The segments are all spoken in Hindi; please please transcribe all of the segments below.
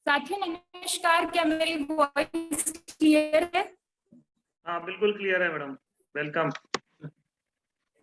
साथियों नमस्कार, क्या मेरी वॉइस क्लियर है? हाँ बिल्कुल क्लियर है मैडम, वेलकम।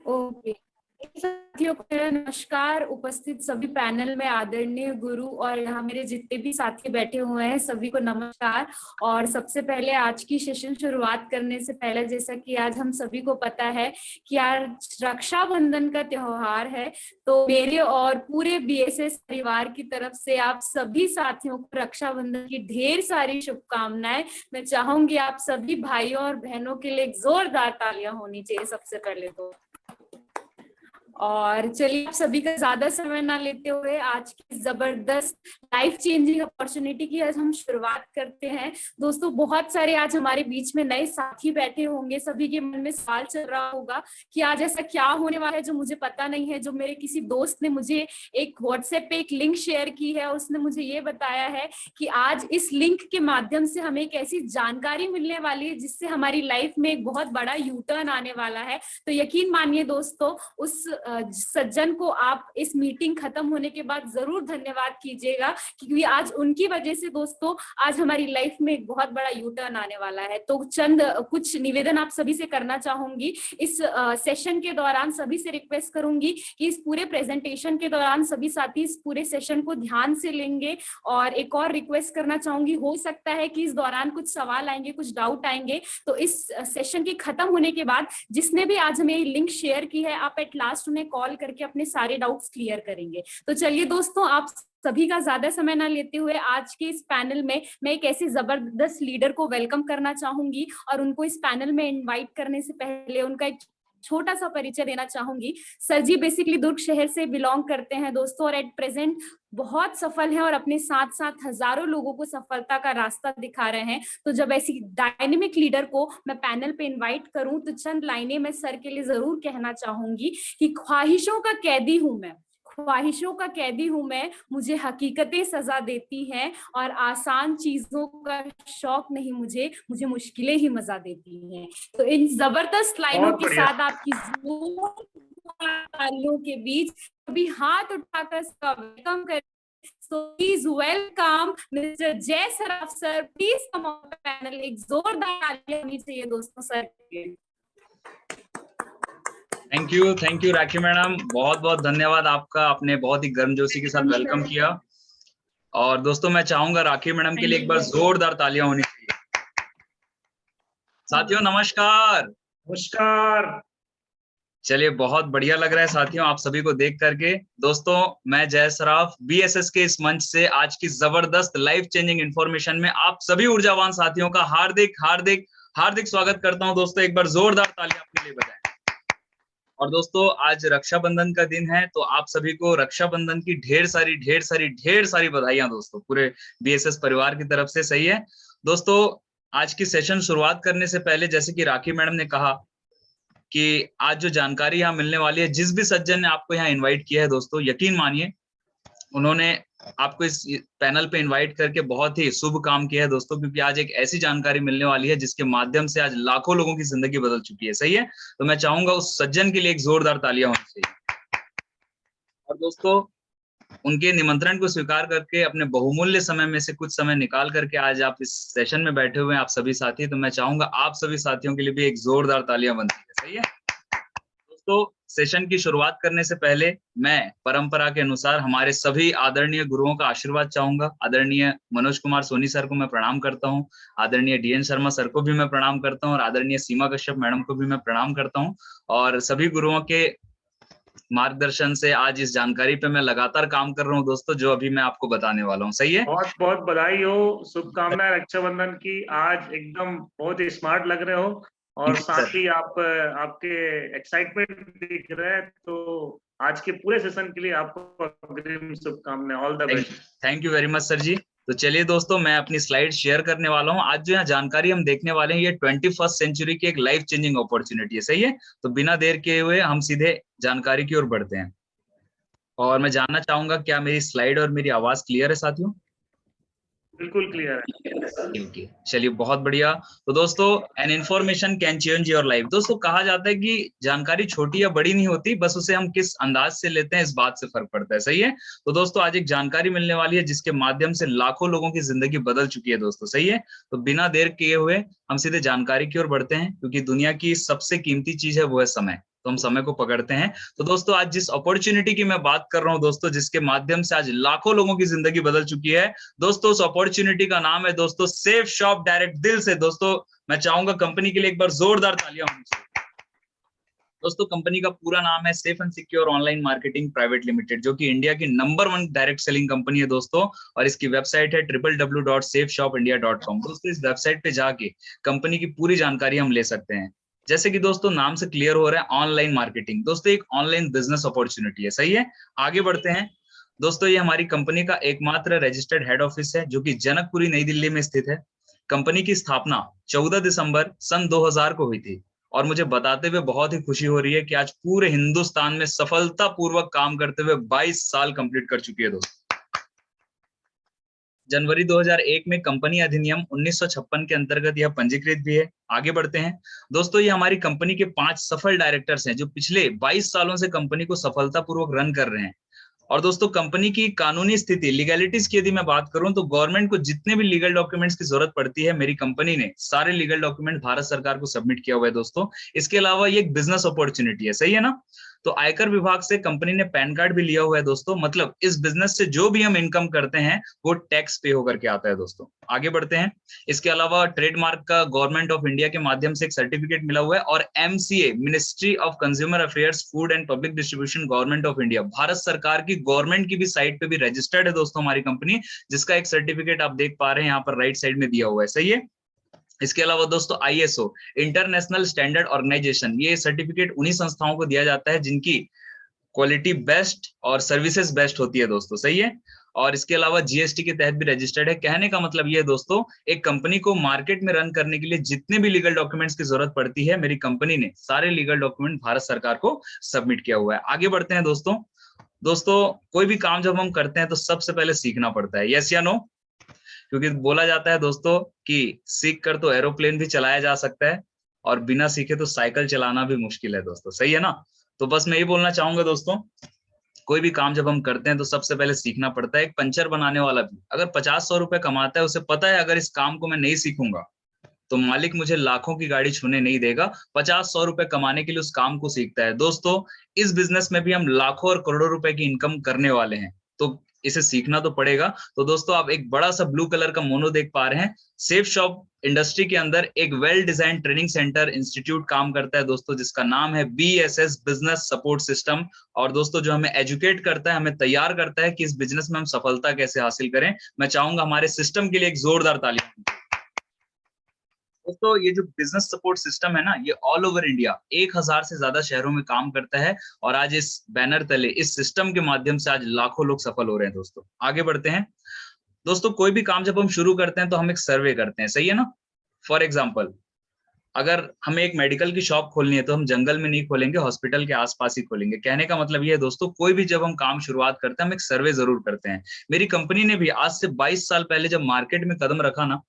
ओके साथियों को मेरा नमस्कार। उपस्थित सभी पैनल में आदरणीय गुरु और यहाँ मेरे जितने भी साथी बैठे हुए हैं सभी को नमस्कार। और सबसे पहले आज की सेशन शुरुआत करने से पहले, जैसा कि आज हम सभी को पता है कि आज रक्षाबंधन का त्योहार है, तो मेरे और पूरे बीएसएस परिवार की तरफ से आप सभी साथियों को रक्षाबंधन की ढेर सारी शुभकामनाएं। मैं चाहूंगी आप सभी भाइयों और बहनों के लिए एक जोरदार तालियां होनी चाहिए सबसे पहले तो। और चलिए आप सभी का ज्यादा समय ना लेते हुए आज की जबरदस्त लाइफ चेंजिंग अपॉर्चुनिटी की आज हम शुरुआत करते हैं। दोस्तों बहुत सारे आज हमारे बीच में नए साथी बैठे होंगे, सभी के मन में सवाल चल रहा होगा कि आज ऐसा क्या होने वाला है जो मुझे पता नहीं है। जो मेरे किसी दोस्त ने मुझे एक व्हाट्सएप पे एक लिंक शेयर की है, उसने मुझे ये बताया है कि आज इस लिंक के माध्यम से हमें एक ऐसी जानकारी मिलने वाली है जिससे हमारी लाइफ में एक बहुत बड़ा यू टर्न आने वाला है। तो यकीन मानिए दोस्तों, उस सज्जन को आप इस मीटिंग खत्म होने के बाद जरूर धन्यवाद कीजिएगा, क्योंकि आज उनकी वजह से दोस्तों आज हमारी लाइफ में एक बहुत बड़ा यू टर्न आने वाला है। तो चंद कुछ निवेदन आप सभी से करना चाहूंगी। इस सेशन के दौरान सभी से रिक्वेस्ट करूंगी कि इस पूरे प्रेजेंटेशन के दौरान सभी साथी इस पूरे सेशन को ध्यान से लेंगे। और एक और रिक्वेस्ट करना चाहूंगी, हो सकता है कि इस दौरान कुछ सवाल आएंगे, कुछ डाउट आएंगे, तो इस सेशन के खत्म होने के बाद जिसने भी आज हमें लिंक शेयर की है, आप एट लास्ट उन्हें कॉल करके अपने सारे डाउट्स क्लियर करेंगे। तो चलिए दोस्तों, आप सभी का ज्यादा समय ना लेते हुए आज के इस पैनल में मैं एक ऐसे जबरदस्त लीडर को वेलकम करना चाहूंगी और उनको इस पैनल में इनवाइट करने से पहले उनका एक छोटा सा परिचय देना चाहूंगी। सर जी बेसिकली दुर्ग शहर से बिलोंग करते हैं दोस्तों, और एट प्रेजेंट बहुत सफल हैं और अपने साथ साथ हजारों लोगों को सफलता का रास्ता दिखा रहे हैं। तो जब ऐसी डायनेमिक लीडर को मैं पैनल पे इनवाइट करूं तो चंद लाइनें मैं सर के लिए जरूर कहना चाहूंगी कि ख्वाहिशों का कैदी हूं मैं, ख्वाहिशों का कैदी हूं मैं, मुझे हकीकतें सजा देती हैं, और आसान चीजों का शौक नहीं मुझे, मुझे मुश्किलें ही मजा देती हैं। तो इन जबरदस्त लाइनों के साथ आपकी तालियों के बीच अभी हाथ उठाकर वेलकम करें। So please welcome Mr. जय Saraf sir, please come on panel. एक जोरदार तालियां होनी चाहिए दोस्तों सर के लिए। थैंक यू राखी मैडम, बहुत बहुत धन्यवाद आपका, आपने बहुत ही गर्मजोशी के साथ वेलकम किया। और दोस्तों मैं चाहूंगा राखी मैडम के लिए एक बार जोरदार तालियां होनी चाहिए। साथियों नमस्कार। नमस्कार। चलिए बहुत बढ़िया लग रहा है साथियों आप सभी को देख करके। दोस्तों मैं जय सराफ बीएसएस के इस मंच से आज की जबरदस्त लाइफ चेंजिंग इंफॉर्मेशन में आप सभी ऊर्जावान साथियों का हार्दिक हार्दिक हार्दिक स्वागत करता हूं। दोस्तों एक बार जोरदार तालियां अपने लिए बजाएं। और दोस्तों आज रक्षाबंधन का दिन है, तो आप सभी को रक्षाबंधन की ढेर सारी बधाइयां दोस्तों, पूरे बीएसएस परिवार की तरफ से। सही है दोस्तों, आज की सेशन शुरुआत करने से पहले जैसे कि राखी मैडम ने कहा कि आज जो जानकारी यहाँ मिलने वाली है, जिस भी सज्जन ने आपको यहाँ इनवाइट किया है दोस्तों, यकीन मानिए उन्होंने आपको इस पैनल पे इनवाइट करके बहुत ही शुभ काम किया है दोस्तों, क्योंकि आज एक ऐसी जानकारी मिलने वाली है जिसके माध्यम से आज लाखों लोगों की जिंदगी बदल चुकी है। सही है, तो मैं चाहूंगा उस सज्जन के लिए एक जोरदार तालियां होनी चाहिए। और दोस्तों उनके निमंत्रण को स्वीकार करके अपने बहुमूल्य समय में से कुछ समय निकाल करके आज आप इस सेशन में बैठे हुए हैं आप सभी साथी, तो मैं चाहूंगा आप सभी साथियों के लिए भी एक जोरदार तालियां बनती है। सही है दोस्तों, सेशन की शुरुआत करने से पहले मैं परंपरा के अनुसार हमारे सभी आदरणीय गुरुओं का आशीर्वाद चाहूंगा। आदरणीय मनोज कुमार सोनी सर को मैं प्रणाम करता हूं, आदरणीय डीएन शर्मा सर को भी मैं प्रणाम करता हूं, और आदरणीय सीमा कश्यप मैडम को भी मैं प्रणाम करता हूं। और सभी गुरुओं के मार्गदर्शन से आज इस जानकारी पे मैं लगातार काम कर रहा हूँ दोस्तों, जो अभी मैं आपको बताने वाला हूँ। सही है, बहुत बहुत बधाई हो, शुभकामनाएं रक्षाबंधन की। आज एकदम बहुत ही स्मार्ट लग रहे हो और साथ ही आपके एक्साइटमेंट दिख रहे हैं, तो आज के पूरे सेशन के लिए आपको अग्रिम शुभकामनाएं। All the best. Thank you very much sir ji. तो चलिए दोस्तों मैं अपनी स्लाइड शेयर करने वाला हूँ। आज जो यहाँ जानकारी हम देखने वाले हैं, ये 21st सेंचुरी की एक लाइफ चेंजिंग अपॉर्चुनिटी है। सही है, तो बिना देर किए हुए हम सीधे जानकारी की ओर बढ़ते हैं। और मैं जानना चाहूंगा क्या मेरी स्लाइड और मेरी आवाज क्लियर है साथियों? बिल्कुल क्लियर है। ओके, चलिए बहुत बढ़िया। तो दोस्तों, an information can change your life. दोस्तों कहा जाता है कि जानकारी छोटी या बड़ी नहीं होती, बस उसे हम किस अंदाज से लेते हैं इस बात से फर्क पड़ता है। सही है। तो दोस्तों आज एक जानकारी मिलने वाली है जिसके माध्यम से लाखों लोगों की जिंदगी बदल चुकी है दोस्तों। सही है। तो बिना देर किए हुए हम सीधे जानकारी की ओर बढ़ते हैं, क्योंकि दुनिया की सबसे कीमती चीज है वो है समय। तो हम समय को पकड़ते हैं। तो दोस्तों आज जिस अपॉर्चुनिटी की मैं बात कर रहा हूं दोस्तों, जिसके माध्यम से आज लाखों लोगों की जिंदगी बदल चुकी है दोस्तों, उस अपॉर्चुनिटी का नाम है दोस्तों सेफ शॉप डायरेक्ट। दिल से दोस्तों मैं चाहूंगा कंपनी के लिए एक बार जोरदार तालियां होनी चाहिए। दोस्तों कंपनी का पूरा नाम है safe and secure online marketing private limited, जो कि इंडिया की नंबर 1 डायरेक्ट सेलिंग कंपनी है दोस्तों। और इसकी वेबसाइट है www.safeshopindia.com। दोस्तों इस वेबसाइट पे जाके कंपनी की पूरी जानकारी हम ले सकते हैं। जैसे कि दोस्तों नाम से क्लियर हो रहा है, ऑनलाइन मार्केटिंग दोस्तों एक ऑनलाइन बिजनेस अपॉर्चुनिटी है। सही है। आगे बढ़ते हैं दोस्तों। ये हमारी कंपनी का एकमात्र रजिस्टर्ड हेड ऑफिस है, जो कि जनकपुरी नई दिल्ली में स्थित है। कंपनी की स्थापना 14 दिसंबर सन 2000 को हुई थी। और मुझे बताते हुए बहुत ही खुशी हो रही है कि आज पूरे हिंदुस्तान में सफलतापूर्वक काम करते हुए 22 साल कंप्लीट कर चुकी है दोस्तों। जनवरी 2001 में कंपनी अधिनियम 1956 के अंतर्गत यह पंजीकृत भी है। आगे बढ़ते हैं दोस्तों। ये हमारी कंपनी के 5 सफल डायरेक्टर्स हैं, जो पिछले 22 सालों से कंपनी को सफलतापूर्वक रन कर रहे हैं। और दोस्तों कंपनी की कानूनी स्थिति, लीगैलिटीज की यदि मैं बात करूं तो गवर्नमेंट को जितने भी लीगल डॉक्यूमेंट्स की जरूरत पड़ती है, मेरी कंपनी ने सारे लीगल डॉक्यूमेंट भारत सरकार को सबमिट किया हुआ है दोस्तों। इसके अलावा ये एक बिजनेस अपॉर्चुनिटी है। सही है ना। तो आयकर विभाग से कंपनी ने पैन कार्ड भी लिया हुआ है दोस्तों। मतलब इस बिजनेस से जो भी हम इनकम करते हैं वो टैक्स पे होकर के आता है दोस्तों। आगे बढ़ते हैं। इसके अलावा ट्रेडमार्क का गवर्नमेंट ऑफ इंडिया के माध्यम से एक सर्टिफिकेट मिला हुआ है। और MCA ministry of consumer affairs food and public distribution government of India, Bharat सरकार की गवर्नमेंट की भी साइट पे भी रजिस्टर्ड है दोस्तों हमारी कंपनी, जिसका एक सर्टिफिकेट आप देख पा रहे हैं यहाँ पर राइट साइड में दिया हुआ है। सही है। इसके अलावा दोस्तों ISO इंटरनेशनल स्टैंडर्ड ऑर्गेनाइजेशन, ये सर्टिफिकेट उन्हीं संस्थाओं को दिया जाता है जिनकी क्वालिटी बेस्ट और सर्विसेज बेस्ट होती है दोस्तों। सही है। और इसके अलावा GST के तहत भी रजिस्टर्ड है। कहने का मतलब ये है दोस्तों, एक कंपनी को मार्केट में रन करने के लिए जितने भी लीगल डॉक्यूमेंट्स की जरूरत पड़ती है, मेरी कंपनी ने सारे लीगल डॉक्यूमेंट भारत सरकार को सबमिट किया हुआ है। आगे बढ़ते हैं दोस्तों। दोस्तों कोई भी काम जब हम करते हैं तो सबसे पहले सीखना पड़ता है। यस या नो। क्योंकि बोला जाता है दोस्तों कि सीख कर तो एरोप्लेन भी चलाया जा सकता है, और बिना सीखे तो साइकिल चलाना भी मुश्किल है दोस्तों। सही है ना। तो बस मैं ये बोलना चाहूंगा दोस्तों, कोई भी काम जब हम करते हैं तो सबसे पहले सीखना पड़ता है। एक पंचर बनाने वाला भी अगर 50-100 रुपए कमाता है, उसे पता है अगर इस काम को मैं नहीं सीखूंगा तो मालिक मुझे लाखों की गाड़ी छूने नहीं देगा। 50-100 रुपए कमाने के लिए उस काम को सीखता है। दोस्तों इस बिजनेस में भी हम लाखों और करोड़ों रुपए की इनकम करने वाले हैं, तो इसे सीखना तो पड़ेगा। तो दोस्तों आप एक बड़ा सा ब्लू कलर का मोनो देख पा रहे हैं। सेफ शॉप इंडस्ट्री के अंदर एक well design training centre institute काम करता है दोस्तों, जिसका नाम है BSS बिजनेस सपोर्ट सिस्टम। और दोस्तों जो हमें एजुकेट करता है, हमें तैयार करता है कि इस बिजनेस में हम सफलता कैसे हासिल करें। मैं चाहूंगा हमारे सिस्टम के लिए एक जोरदार तालियां। दोस्तों ये जो बिजनेस सपोर्ट सिस्टम है ना, ये ऑल ओवर इंडिया 1000 से ज्यादा शहरों में काम करता है। और आज इस बैनर तले, इस सिस्टम के माध्यम से आज लाखों लोग सफल हो रहे हैं दोस्तों। आगे बढ़ते हैं दोस्तों। कोई भी काम जब हम शुरू करते हैं तो हम एक सर्वे करते हैं। सही है ना। फॉर एग्जाम्पल, अगर हमें एक मेडिकल की शॉप खोलनी है तो हम जंगल में नहीं खोलेंगे, हॉस्पिटल के आसपास ही खोलेंगे। कहने का मतलब ये है दोस्तों, कोई भी जब हम काम शुरुआत करते हैं हम एक सर्वे जरूर करते हैं। मेरी कंपनी ने भी आज से 22 साल पहले जब मार्केट में कदम रखा ना,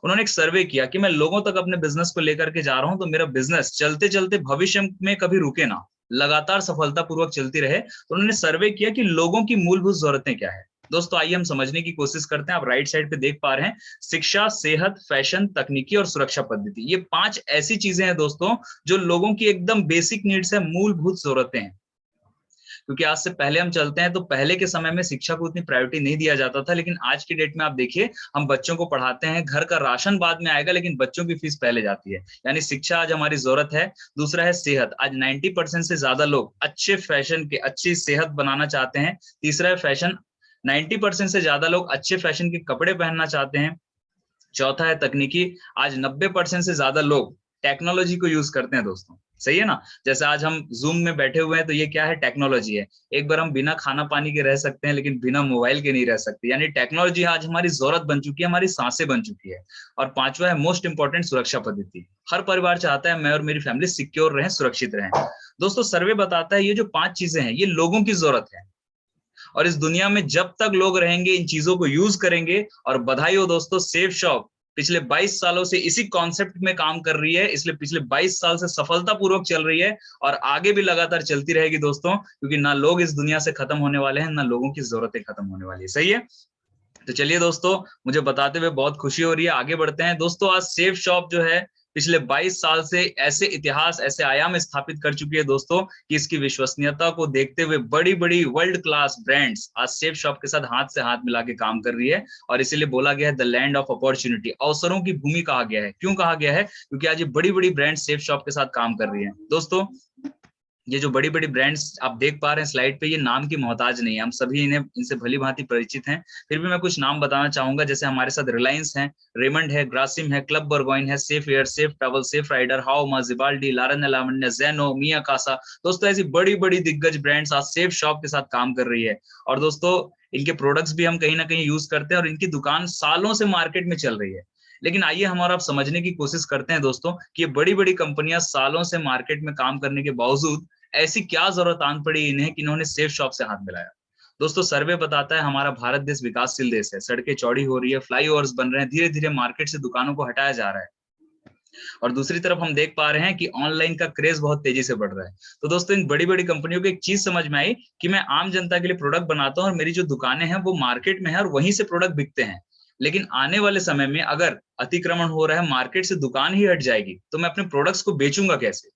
उन्होंने एक सर्वे किया कि मैं लोगों तक अपने बिजनेस को लेकर के जा रहा हूं, तो मेरा बिजनेस चलते चलते भविष्य में कभी रुके ना, लगातार सफलतापूर्वक चलती रहे। तो उन्होंने सर्वे किया कि लोगों की मूलभूत जरूरतें क्या है। दोस्तों आइए हम समझने की कोशिश करते हैं। आप राइट साइड पे देख पा रहे हैं, शिक्षा, सेहत, फैशन, तकनीकी और सुरक्षा पद्धति। ये 5 ऐसी चीजें हैं दोस्तों जो लोगों की एकदम बेसिक नीड्स है, मूलभूत जरूरतें हैं। क्योंकि आज से पहले हम चलते हैं तो पहले के समय में शिक्षा को उतनी प्रायोरिटी नहीं दिया जाता था, लेकिन आज की डेट में आप देखिए, हम बच्चों को पढ़ाते हैं, घर का राशन बाद में आएगा लेकिन बच्चों की फीस पहले जाती है। यानी शिक्षा आज हमारी जरूरत है। दूसरा है सेहत। आज 90% से ज्यादा लोग अच्छे फैशन के, अच्छी सेहत बनाना चाहते हैं। तीसरा है फैशन। 90% से ज्यादा लोग अच्छे फैशन के कपड़े पहनना चाहते हैं। चौथा है तकनीकी। आज 90% से ज्यादा लोग टेक्नोलॉजी को यूज करते हैं दोस्तों। सही है ना। जैसे आज हम जूम में बैठे हुए हैं तो ये क्या है, टेक्नोलॉजी है। एक बार हम बिना खाना पानी के रह सकते हैं लेकिन बिना मोबाइल के नहीं रह सकते। यानी टेक्नोलॉजी आज हमारी जरूरत बन चुकी है, हमारी सांसें बन चुकी है। और पांचवा है मोस्ट इंपॉर्टेंट, सुरक्षा पद्धति। हर परिवार चाहता है मैं और मेरी फैमिली सिक्योर रहें, सुरक्षित रहें। दोस्तों सर्वे बताता है ये जो 5 चीजें हैं ये लोगों की जरूरत है। और इस दुनिया में जब तक लोग रहेंगे इन चीजों को यूज करेंगे। और बधाई हो दोस्तों, सेफ शॉप पिछले 22 सालों से इसी कॉन्सेप्ट में काम कर रही है, इसलिए पिछले 22 साल से सफलतापूर्वक चल रही है और आगे भी लगातार चलती रहेगी दोस्तों, क्योंकि ना लोग इस दुनिया से खत्म होने वाले हैं, ना लोगों की जरूरतें खत्म होने वाली है। सही है। तो चलिए दोस्तों, मुझे बताते हुए बहुत खुशी हो रही है, आगे बढ़ते हैं दोस्तों। आज सेफ शॉप जो है पिछले 22 साल से ऐसे इतिहास, ऐसे आयाम स्थापित कर चुकी है दोस्तों कि इसकी विश्वसनीयता को देखते हुए बड़ी बड़ी वर्ल्ड क्लास ब्रांड्स आज सेफ शॉप के साथ हाथ से हाथ मिला के काम कर रही है। और इसीलिए बोला गया है द लैंड ऑफ अपॉर्चुनिटी, अवसरों की भूमि कहा गया है। क्यों कहा गया है? क्योंकि आज ये बड़ी बड़ी ब्रांड सेफ शॉप के साथ काम कर रही है दोस्तों। ये जो बड़ी बड़ी ब्रांड्स आप देख पा रहे हैं स्लाइड पे, ये नाम की मोहताज नहीं है, हम सभी इनसे भली भांति परिचित हैं। फिर भी मैं कुछ नाम बताना चाहूंगा, जैसे हमारे साथ रिलायंस है, रेमंड है, ग्रासिम है, क्लब बर्गोइन है, safe air, safe travel, safe rider, हाउमा, जिबाल्डी, लारन लावण्य, ज़ेनो, मिया कासा। दोस्तों ऐसी बड़ी बड़ी दिग्गज ब्रांड्स आज सेफ शॉप के साथ काम कर रही है। और दोस्तों इनके प्रोडक्ट्स भी हम कहीं ना कहीं यूज करते हैं और इनकी दुकान सालों से मार्केट में चल रही है। लेकिन आइए हम और आप समझने की कोशिश करते हैं दोस्तों कि ये बड़ी बड़ी कंपनियां सालों से मार्केट में काम करने के बावजूद ऐसी क्या जरूरत आन पड़ी इन्हें कि इन्होंने सेफ शॉप से हाथ मिलाया। दोस्तों सर्वे बताता है हमारा भारत देश विकासशील देश है, सड़कें चौड़ी हो रही है, फ्लाईओवर्स बन रहे हैं, धीरे धीरे मार्केट से दुकानों को हटाया जा रहा है। और दूसरी तरफ हम देख पा रहे हैं कि ऑनलाइन का क्रेज बहुत तेजी से बढ़ रहा है। तो दोस्तों इन बड़ी बड़ी कंपनियों को एक चीज समझ में आई कि मैं आम जनता के लिए प्रोडक्ट बनाता हूँ और मेरी जो दुकानें हैं वो मार्केट में है और वहीं से प्रोडक्ट बिकते हैं। लेकिन आने वाले समय में अगर अतिक्रमण हो रहा है, मार्केट से दुकान ही हट जाएगी, तो मैं अपने प्रोडक्ट्स को बेचूंगा कैसे?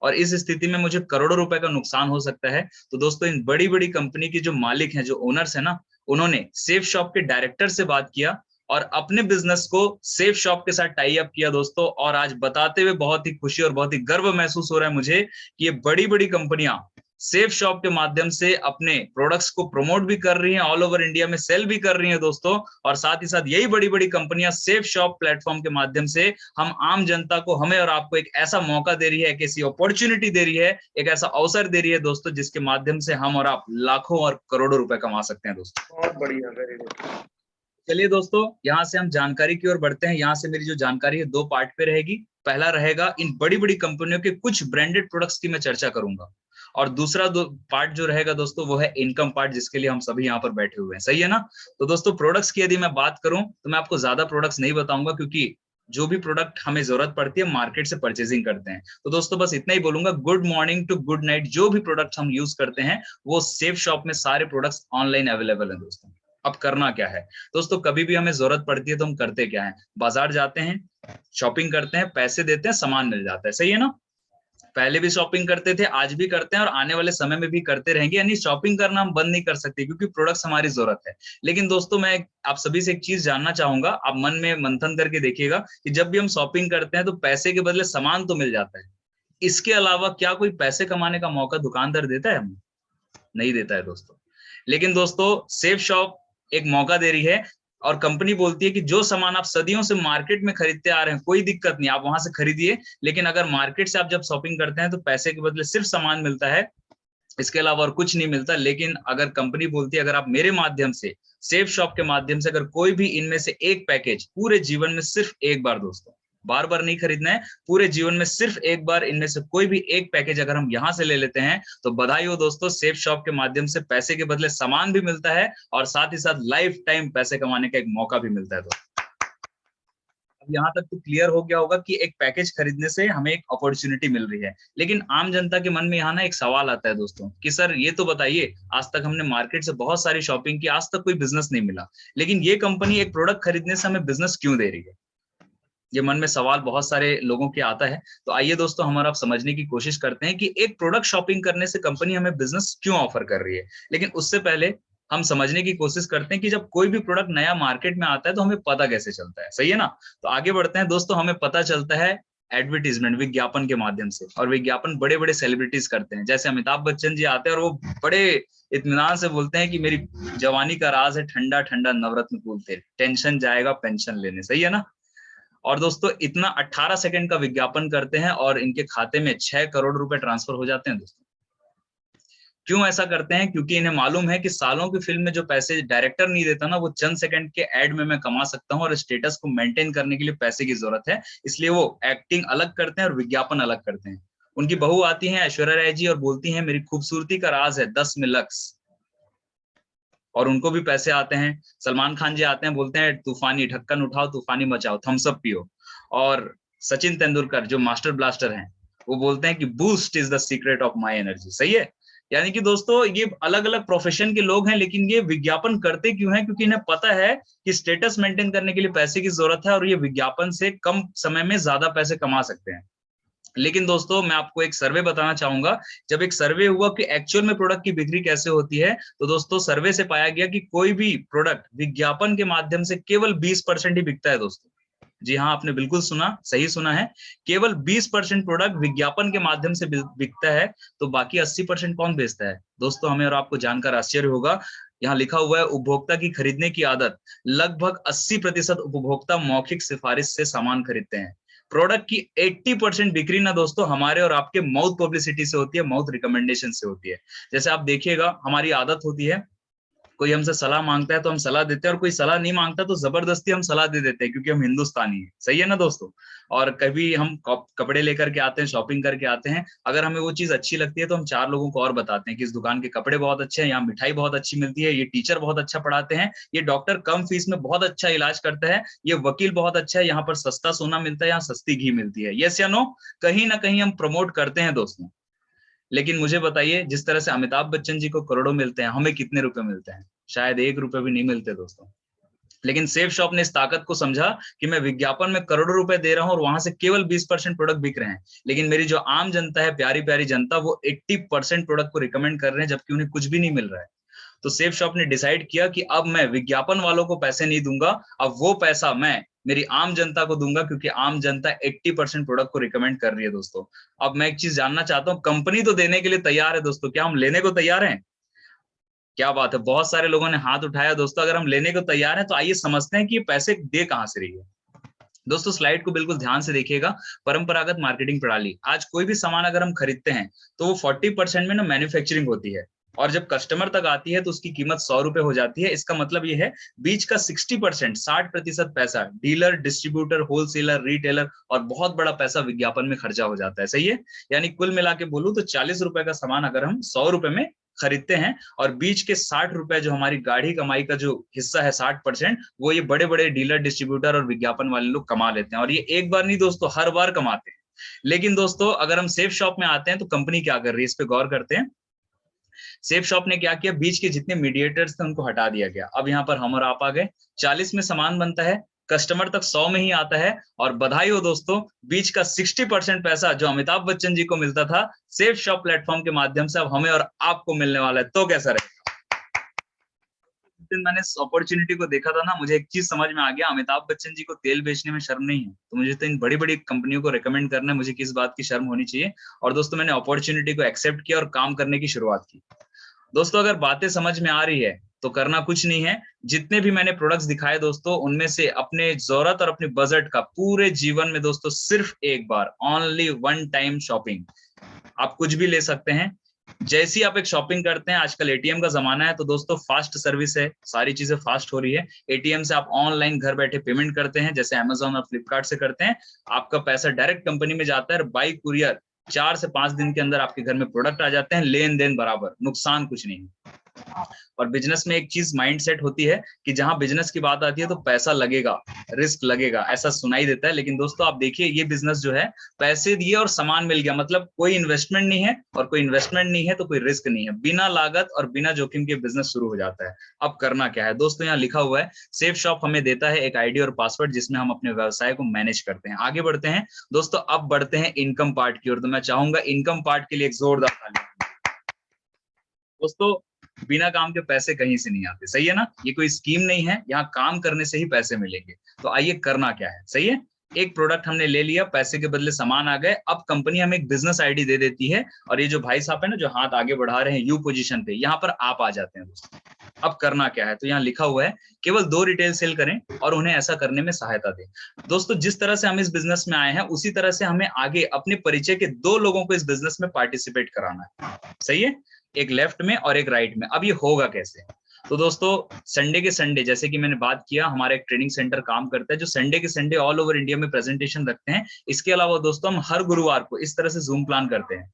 और इस स्थिति में मुझे करोड़ों रुपए का नुकसान हो सकता है। तो दोस्तों इन बड़ी बड़ी कंपनी के जो मालिक हैं, जो ओनर्स हैं ना, उन्होंने सेफ शॉप के डायरेक्टर से बात किया और अपने बिजनेस को सेफ शॉप के साथ टाई अप किया दोस्तों। और आज बताते हुए बहुत ही खुशी और बहुत ही गर्व महसूस हो रहा है मुझे कि ये बड़ी बड़ी कंपनियां सेफ शॉप के माध्यम से अपने प्रोडक्ट्स को प्रमोट भी कर रही हैं, ऑल ओवर इंडिया में सेल भी कर रही हैं दोस्तों। और साथ ही साथ यही बड़ी बड़ी कंपनियां सेफ शॉप प्लेटफॉर्म के माध्यम से हम आम जनता को, हमें और आपको एक ऐसा मौका दे रही है, एक ऐसी अपॉर्चुनिटी दे रही है, एक ऐसा अवसर दे रही है दोस्तों, जिसके माध्यम से हम और आप लाखों और करोड़ों रुपए कमा सकते हैं दोस्तों। बहुत बढ़िया, वेरी गुड। चलिए दोस्तों यहाँ से हम जानकारी की ओर बढ़ते हैं। यहाँ से मेरी जो जानकारी है 2 पार्ट पे रहेगी। पहला रहेगा इन बड़ी बड़ी कंपनियों के कुछ ब्रांडेड प्रोडक्ट्स की मैं चर्चा करूंगा, और दूसरा पार्ट जो रहेगा दोस्तों वो है इनकम पार्ट, जिसके लिए हम सभी यहाँ पर बैठे हुए हैं। सही है ना? तो दोस्तों प्रोडक्ट्स की यदि मैं बात करूं तो मैं आपको ज्यादा प्रोडक्ट्स नहीं बताऊंगा, क्योंकि जो भी प्रोडक्ट हमें जरूरत पड़ती है मार्केट से परचेजिंग करते हैं। तो दोस्तों बस इतना ही बोलूंगा, good morning to good night, जो भी प्रोडक्ट हम यूज करते हैं वो सेफ शॉप में सारे प्रोडक्ट्स ऑनलाइन अवेलेबल है दोस्तों। अब करना क्या है दोस्तों, कभी भी हमें जरूरत पड़ती है तो हम करते क्या है, बाजार जाते हैं, शॉपिंग करते हैं, पैसे देते हैं, सामान मिल जाता है। सही है ना? पहले भी शॉपिंग करते थे, आज भी करते हैं और आने वाले समय में भी करते रहेंगे। यानी शॉपिंग करना हम बंद नहीं कर सकते, क्योंकि प्रोडक्ट्स हमारी जरूरत है। लेकिन दोस्तों मैं आप सभी से एक चीज जानना चाहूंगा, आप मन में मंथन करके देखिएगा कि जब भी हम शॉपिंग करते हैं तो पैसे के बदले सामान तो मिल जाता है, इसके अलावा क्या कोई पैसे कमाने का मौका दुकानदार देता है हमें? नहीं देता है दोस्तों। लेकिन दोस्तों सेफ शॉप एक मौका दे रही है और कंपनी बोलती है कि जो सामान आप सदियों से मार्केट में खरीदते आ रहे हैं, कोई दिक्कत नहीं, आप वहां से खरीदिए, लेकिन अगर मार्केट से आप जब शॉपिंग करते हैं तो पैसे के बदले सिर्फ सामान मिलता है, इसके अलावा और कुछ नहीं मिलता। लेकिन अगर कंपनी बोलती है अगर आप मेरे माध्यम से, सेफ शॉप के माध्यम से, अगर कोई भी इनमें से एक पैकेज पूरे जीवन में सिर्फ एक बार, दोस्तों बार बार नहीं खरीदना है, पूरे जीवन में सिर्फ एक बार इनमें से कोई भी एक पैकेज अगर हम यहाँ से ले लेते हैं तो बधाई हो दोस्तों, सेफ शॉप के माध्यम से पैसे के बदले सामान भी मिलता है और साथ ही साथ लाइफ टाइम पैसे कमाने का एक मौका भी मिलता है दोस्तों। अब यहाँ तक तो क्लियर हो गया होगा कि एक पैकेज खरीदने से हमें एक अपॉर्चुनिटी मिल रही है। लेकिन आम जनता के मन में यहाँ ना एक सवाल आता है दोस्तों कि सर ये तो बताइए, आज तक हमने मार्केट से बहुत सारी शॉपिंग की, आज तक कोई बिजनेस नहीं मिला, लेकिन ये कंपनी एक प्रोडक्ट खरीदने से हमें बिजनेस क्यों दे रही है? ये मन में सवाल बहुत सारे लोगों के आता है। तो आइए दोस्तों हमारा आप समझने की कोशिश करते हैं कि एक प्रोडक्ट शॉपिंग करने से कंपनी हमें बिजनेस क्यों ऑफर कर रही है। लेकिन उससे पहले हम समझने की कोशिश करते हैं कि जब कोई भी प्रोडक्ट नया मार्केट में आता है तो हमें पता कैसे चलता है। सही है ना? तो आगे बढ़ते हैं दोस्तों। हमें पता चलता है एडवर्टीजमेंट, विज्ञापन के माध्यम से, और विज्ञापन बड़े बड़े सेलिब्रिटीज करते हैं। जैसे अमिताभ बच्चन जी आते हैं और वो बड़े इत्मीनान से बोलते हैं कि मेरी जवानी का राज है ठंडा ठंडा नवरत्न कूल तेल, टेंशन जाएगा पेंशन लेने। सही है ना? और दोस्तों इतना 18 सेकंड का विज्ञापन करते हैं और इनके खाते में 6 करोड़ रुपए ट्रांसफर हो जाते हैं दोस्तों। क्यों ऐसा करते हैं? क्योंकि इन्हें मालूम है कि सालों की फिल्म में जो पैसे डायरेक्टर नहीं देता ना, वो चंद सेकंड के एड में मैं कमा सकता हूं, और स्टेटस को मेंटेन करने के लिए पैसे की जरूरत है। इसलिए वो एक्टिंग अलग करते हैं और विज्ञापन अलग करते हैं। उनकी बहू आती है ऐश्वर्या राय जी और बोलती है मेरी खूबसूरती का राज है 10 में लक्स। और उनको भी पैसे आते हैं। सलमान खान जी आते हैं, बोलते हैं तूफानी ढक्कन उठाओ, तूफानी मचाओ, थम्स अप पियो। और सचिन तेंदुलकर जो मास्टर ब्लास्टर हैं, वो बोलते हैं कि boost is the secret of my energy. सही है। यानी कि दोस्तों ये अलग अलग प्रोफेशन के लोग हैं, लेकिन ये विज्ञापन करते क्यों हैं? क्योंकि इन्हें पता है कि स्टेटस मेंटेन करने के लिए पैसे की जरूरत है, और ये विज्ञापन से कम समय में ज्यादा पैसे कमा सकते हैं। लेकिन दोस्तों मैं आपको एक सर्वे बताना चाहूंगा। जब एक सर्वे हुआ कि एक्चुअल में प्रोडक्ट की बिक्री कैसे होती है, तो दोस्तों सर्वे से पाया गया कि कोई भी प्रोडक्ट विज्ञापन के माध्यम से केवल 20% ही बिकता है दोस्तों। जी हाँ, आपने बिल्कुल सुना, सही सुना है। केवल 20% प्रोडक्ट विज्ञापन के माध्यम से बिकता है, तो बाकी 80% कौन बेचता है? दोस्तों हमें और आपको जानकर आश्चर्य होगा, यहाँ लिखा हुआ है उपभोक्ता की खरीदने की आदत। लगभग 80% उपभोक्ता मौखिक सिफारिश से सामान खरीदते हैं। प्रोडक्ट की 80% बिक्री ना दोस्तों हमारे और आपके माउथ पब्लिसिटी से होती है, माउथ रिकमेंडेशन से होती है। जैसे आप देखिएगा, हमारी आदत होती है, कोई हमसे सलाह मांगता है तो हम सलाह देते हैं, और कोई सलाह नहीं मांगता तो जबरदस्ती हम सलाह दे देते हैं, क्योंकि हम हिंदुस्तानी हैं। सही है ना दोस्तों। और कभी हम कपड़े लेकर के आते हैं, शॉपिंग करके आते हैं, अगर हमें वो चीज अच्छी लगती है तो हम 4 लोगों को और बताते हैं कि इस दुकान के कपड़े बहुत अच्छे हैं, यहाँ मिठाई बहुत अच्छी मिलती है, ये टीचर बहुत अच्छा पढ़ाते हैं, ये डॉक्टर कम फीस में बहुत अच्छा इलाज करता है, ये वकील बहुत अच्छा है, यहाँ पर सस्ता सोना मिलता है, यहाँ सस्ती घी मिलती है। यस या नो? कहीं ना कहीं हम प्रमोट करते हैं दोस्तों। लेकिन मुझे बताइए, जिस तरह से अमिताभ बच्चन जी को करोड़ों मिलते हैं, हमें कितने रुपए मिलते हैं? शायद 1 रुपए भी नहीं मिलते दोस्तों। लेकिन सेफ शॉप ने इस ताकत को समझा कि मैं विज्ञापन में करोड़ों रुपए दे रहा हूं और वहां से केवल 20% प्रोडक्ट बिक रहे हैं, लेकिन मेरी जो आम जनता है, प्यारी प्यारी जनता, वो 80% प्रोडक्ट को रिकमेंड कर रहे हैं, जबकि उन्हें कुछ भी नहीं मिल रहा है। तो सेफ शॉप ने डिसाइड किया कि अब मैं विज्ञापन वालों को पैसे नहीं दूंगा, अब वो पैसा मैं मेरी आम जनता को दूंगा, क्योंकि आम जनता 80% प्रोडक्ट को रिकमेंड कर रही है दोस्तों। अब मैं एक चीज जानना चाहता हूँ, कंपनी तो देने के लिए तैयार है दोस्तों, क्या हम लेने को तैयार हैं? क्या बात है, बहुत सारे लोगों ने हाथ उठाया दोस्तों। अगर हम लेने को तैयार हैं तो आइए समझते हैं कि ये पैसे दे कहां से रही है। दोस्तों स्लाइड को बिल्कुल ध्यान से देखिएगा। परंपरागत मार्केटिंग प्रणाली, आज कोई भी सामान अगर हम खरीदते हैं तो वो 40% में ना मैन्युफैक्चरिंग होती है, और जब कस्टमर तक आती है तो उसकी कीमत 100 रुपए हो जाती है। इसका मतलब ये है, बीच का 60%, 60% पैसा डीलर, डिस्ट्रीब्यूटर, होलसेलर, रिटेलर और बहुत बड़ा पैसा विज्ञापन में खर्चा हो जाता है। सही है। यानी कुल मिला के बोलूं तो 40 रुपए का सामान अगर हम 100 रुपए में खरीदते हैं, और बीच के 60 रुपए जो हमारी गाढ़ी कमाई का जो हिस्सा है 60%, वो ये बड़े बड़े डीलर, डिस्ट्रीब्यूटर और विज्ञापन वाले लोग कमा लेते हैं। और ये एक बार नहीं दोस्तों, हर बार कमाते हैं। लेकिन दोस्तों अगर हम सेफ शॉप में आते हैं तो कंपनी क्या कर रही है, इस पे गौर करते हैं। सेफ शॉप ने क्या किया, बीच के जितने मीडिएटर्स थे उनको हटा दिया गया। अब यहाँ पर हम और आप आ गए, 40 में सामान बनता है, कस्टमर तक 100 में ही आता है, और बधाई हो दोस्तों, बीच का 60% पैसा जो अमिताभ बच्चन जी को मिलता था सेफ शॉप प्लेटफॉर्म के माध्यम से, अब हमें और आपको मिलने वाला है। तो कैसा रहेगा? मैंने इस अपॉर्चुनिटी को देखा था ना, मुझे एक चीज समझ में आ गया, अमिताभ बच्चन जी को तेल बेचने में शर्म नहीं है, तो मुझे तो इन बड़ी बड़ी कंपनियों को रेकमेंड करना है, मुझे किस बात की शर्म होनी चाहिए। और दोस्तों मैंने अपॉर्चुनिटी को एक्सेप्ट किया और काम करने की शुरुआत की। दोस्तों अगर बातें समझ में आ रही है तो करना कुछ नहीं है, जितने भी मैंने प्रोडक्ट्स दिखाए दोस्तों, उनमें से अपने जरूरत और अपने बजट का पूरे जीवन में दोस्तों सिर्फ एक बार, ओनली वन टाइम शॉपिंग। आप कुछ भी ले सकते हैं। जैसी आप एक शॉपिंग करते हैं, आजकल एटीएम का जमाना है, तो दोस्तों फास्ट सर्विस है, सारी चीजें फास्ट हो रही है। एटीएम से आप ऑनलाइन घर बैठे पेमेंट करते हैं, जैसे अमेजोन और फ्लिपकार्ट से करते हैं। आपका पैसा डायरेक्ट कंपनी में जाता है, बाई कुरियर 4 से 5 दिन के अंदर आपके घर में प्रोडक्ट आ जाते हैं, लेन देन बराबर, नुकसान कुछ नहीं। और बिजनेस में एक चीज माइंड सेट होती है कि जहां बिजनेस की बात आती है तो पैसा लगेगा, रिस्क लगेगा, ऐसा सुनाई देता है। लेकिन दोस्तों आप देखिए, ये बिजनेस जो है, पैसे दिए और सामान मिल गया, मतलब कोई इन्वेस्टमेंट नहीं है, और कोई इन्वेस्टमेंट नहीं है तो कोई रिस्क नहीं है। बिना लागत और बिना जोखिम के बिजनेस शुरू हो जाता है। अब करना क्या है दोस्तों, यहाँ लिखा हुआ है, सेफ शॉप हमें देता है एक आईडी और पासवर्ड जिसमें हम अपने व्यवसाय को मैनेज करते हैं। आगे बढ़ते हैं दोस्तों, अब बढ़ते हैं इनकम पार्ट की ओर। तो मैं चाहूंगा इनकम पार्ट के लिए एक जोरदार ताली। दोस्तों बिना काम के पैसे कहीं से नहीं आते, सही है ना। ये कोई स्कीम नहीं है, यहाँ काम करने से ही पैसे मिलेंगे। तो आइए करना क्या है, सही है। एक प्रोडक्ट हमने ले लिया, पैसे के बदले सामान आ गए। अब कंपनी हमें एक बिजनेस आईडी दे देती है, और ये जो भाई साहब है ना, जो हाथ आगे बढ़ा रहे हैं यू पोजीशन पे, यहाँ पर आप आ जाते हैं दोस्तों। अब करना क्या है, तो यहाँ लिखा हुआ है, केवल 2 रिटेल सेल करें और उन्हें ऐसा करने में सहायता दें। दोस्तों जिस तरह से हम इस बिजनेस में आए हैं, उसी तरह से हमें आगे अपने परिचय के 2 लोगों को इस बिजनेस में पार्टिसिपेट कराना है, सही है, एक लेफ्ट में और एक राइट में। अब ये होगा कैसे, तो दोस्तों संडे के संडे, जैसे कि मैंने बात किया, हमारा एक ट्रेनिंग सेंटर काम करता है जो संडे के संडे ऑल ओवर इंडिया में प्रेजेंटेशन रखते हैं। इसके अलावा दोस्तों हम हर गुरुवार को इस तरह से जूम प्लान करते हैं।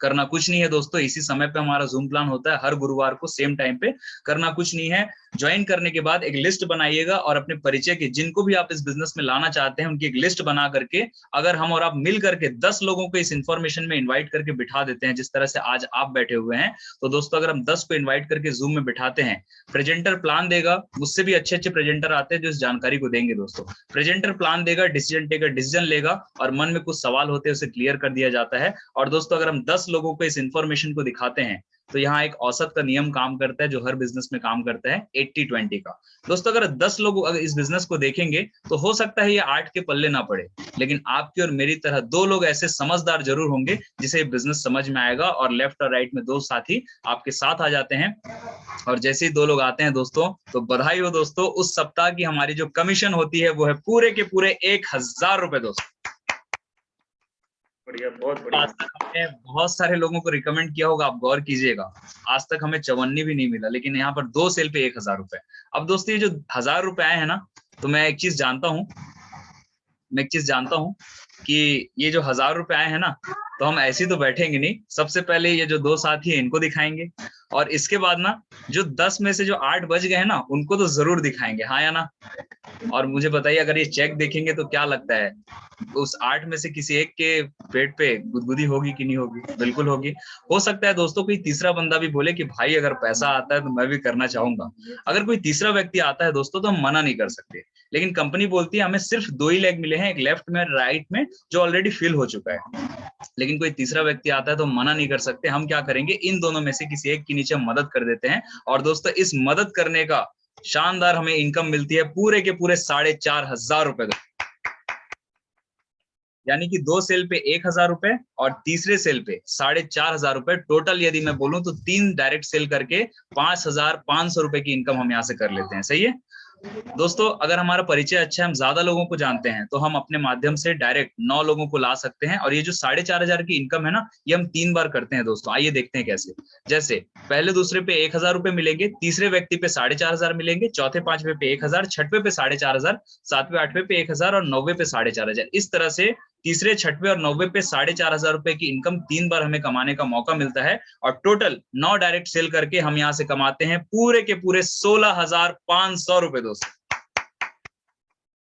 करना कुछ नहीं है दोस्तों, इसी समय पे हमारा जूम प्लान होता है हर गुरुवार को सेम टाइम पे। करना कुछ नहीं है, ज्वाइन करने के बाद एक लिस्ट बनाइएगा और अपने परिचय के जिनको भी आप इस बिजनेस में लाना चाहते हैं उनकी एक लिस्ट बना करके, अगर हम और आप मिल करके 10 लोगों को इस इंफॉर्मेशन में इन्वाइट करके बिठा देते हैं, जिस तरह से आज आप बैठे हुए हैं, तो दोस्तों अगर हम 10 को इन्वाइट करके जूम में बिठाते हैं, प्रेजेंटर प्लान देगा, मुझसे भी अच्छे अच्छे प्रेजेंटर आते हैं जो इस जानकारी को देंगे दोस्तों। प्रेजेंटर प्लान देगा, डिसीजन टेकर डिसीजन लेगा और मन में कुछ सवाल होते हैं उसे क्लियर कर दिया जाता है। और दोस्तों अगर हम 10 लोगों को इस इंफॉर्मेशन को दिखाते हैं तो यहाँ एक औसत का नियम काम करता है जो हर बिजनेस में काम करता है, 80-20 का। दोस्तों अगर 10 लोग अगर इस बिजनेस को देखेंगे तो हो सकता है ये 8 के पल्ले ना पड़े, लेकिन आपकी और मेरी तरह 2 लोग ऐसे समझदार जरूर होंगे जिसे बिजनेस समझ में आएगा और लेफ्ट और राइट में 2 साथी आपके साथ आ जाते हैं। और जैसे ही 2 लोग आते हैं दोस्तों तो बधाई हो दोस्तों, उस सप्ताह की हमारी जो कमीशन होती है वो है पूरे के पूरे 1000 रुपए दोस्तों। बढ़िया, बहुत बढ़िया। आज तक हमने बहुत सारे लोगों को रिकमेंड किया होगा, आप गौर कीजिएगा, आज तक हमें 54 भी नहीं मिला, लेकिन यहाँ पर 2 सेल पे 1000 रुपए। अब दोस्तों ये जो 1000 रुपए आए हैं ना, तो मैं एक चीज जानता हूँ कि ये जो 1000 रुपए आए हैं ना, तो हम ऐसे तो बैठेंगे नहीं, सबसे पहले ये जो 2 साथी हैं इनको दिखाएंगे और इसके बाद ना जो 10 में से जो 8 बच गए हैं ना उनको तो जरूर दिखाएंगे, हाँ या ना। और मुझे बताइए अगर ये चेक देखेंगे तो क्या लगता है, उस 8 में से किसी एक के पेट पे गुदगुदी होगी कि नहीं होगी? बिल्कुल होगी। हो सकता है दोस्तों कोई तीसरा बंदा भी बोले कि भाई अगर पैसा आता है तो मैं भी करना चाहूंगा। अगर कोई तीसरा व्यक्ति आता है दोस्तों तो हम मना नहीं कर सकते, लेकिन कंपनी बोलती है हमें सिर्फ 2 ही लेग मिले हैं, एक लेफ्ट में राइट में जो ऑलरेडी फिल हो चुका है, लेकिन कोई तीसरा व्यक्ति आता है तो मना नहीं कर सकते। हम क्या करेंगे, इन दोनों में से किसी एक के नीचे मदद कर देते हैं और दोस्तों इस मदद करने का शानदार हमें इनकम मिलती है पूरे के पूरे 4500 रुपए, यानी कि 2 सेल पे 1000 रुपए और तीसरे सेल पे 4500 रुपए। टोटल यदि मैं बोलूं तो 3 डायरेक्ट सेल करके 5500 रुपए की इनकम हम यहाँ से कर लेते हैं। सही है दोस्तों, अगर हमारा परिचय अच्छा है, हम ज्यादा लोगों को जानते हैं, तो हम अपने माध्यम से डायरेक्ट 9 लोगों को ला सकते हैं। और ये जो 4500 की इनकम है ना, ये हम 3 बार करते हैं दोस्तों। आइए देखते हैं कैसे। जैसे पहले दूसरे पे 1000 रुपए मिलेंगे, तीसरे व्यक्ति पे 4500 मिलेंगे, चौथे पांचवे पे 1000, छठवे पे 4500, सातवें आठवें पे 1000 और नौवे पे 4500। इस तरह से तीसरे, छठवें और नौवे पे 4500 रुपए की इनकम 3 बार हमें कमाने का मौका मिलता है। और टोटल 9 डायरेक्ट सेल करके हम यहाँ से कमाते हैं पूरे के पूरे 16500 रुपए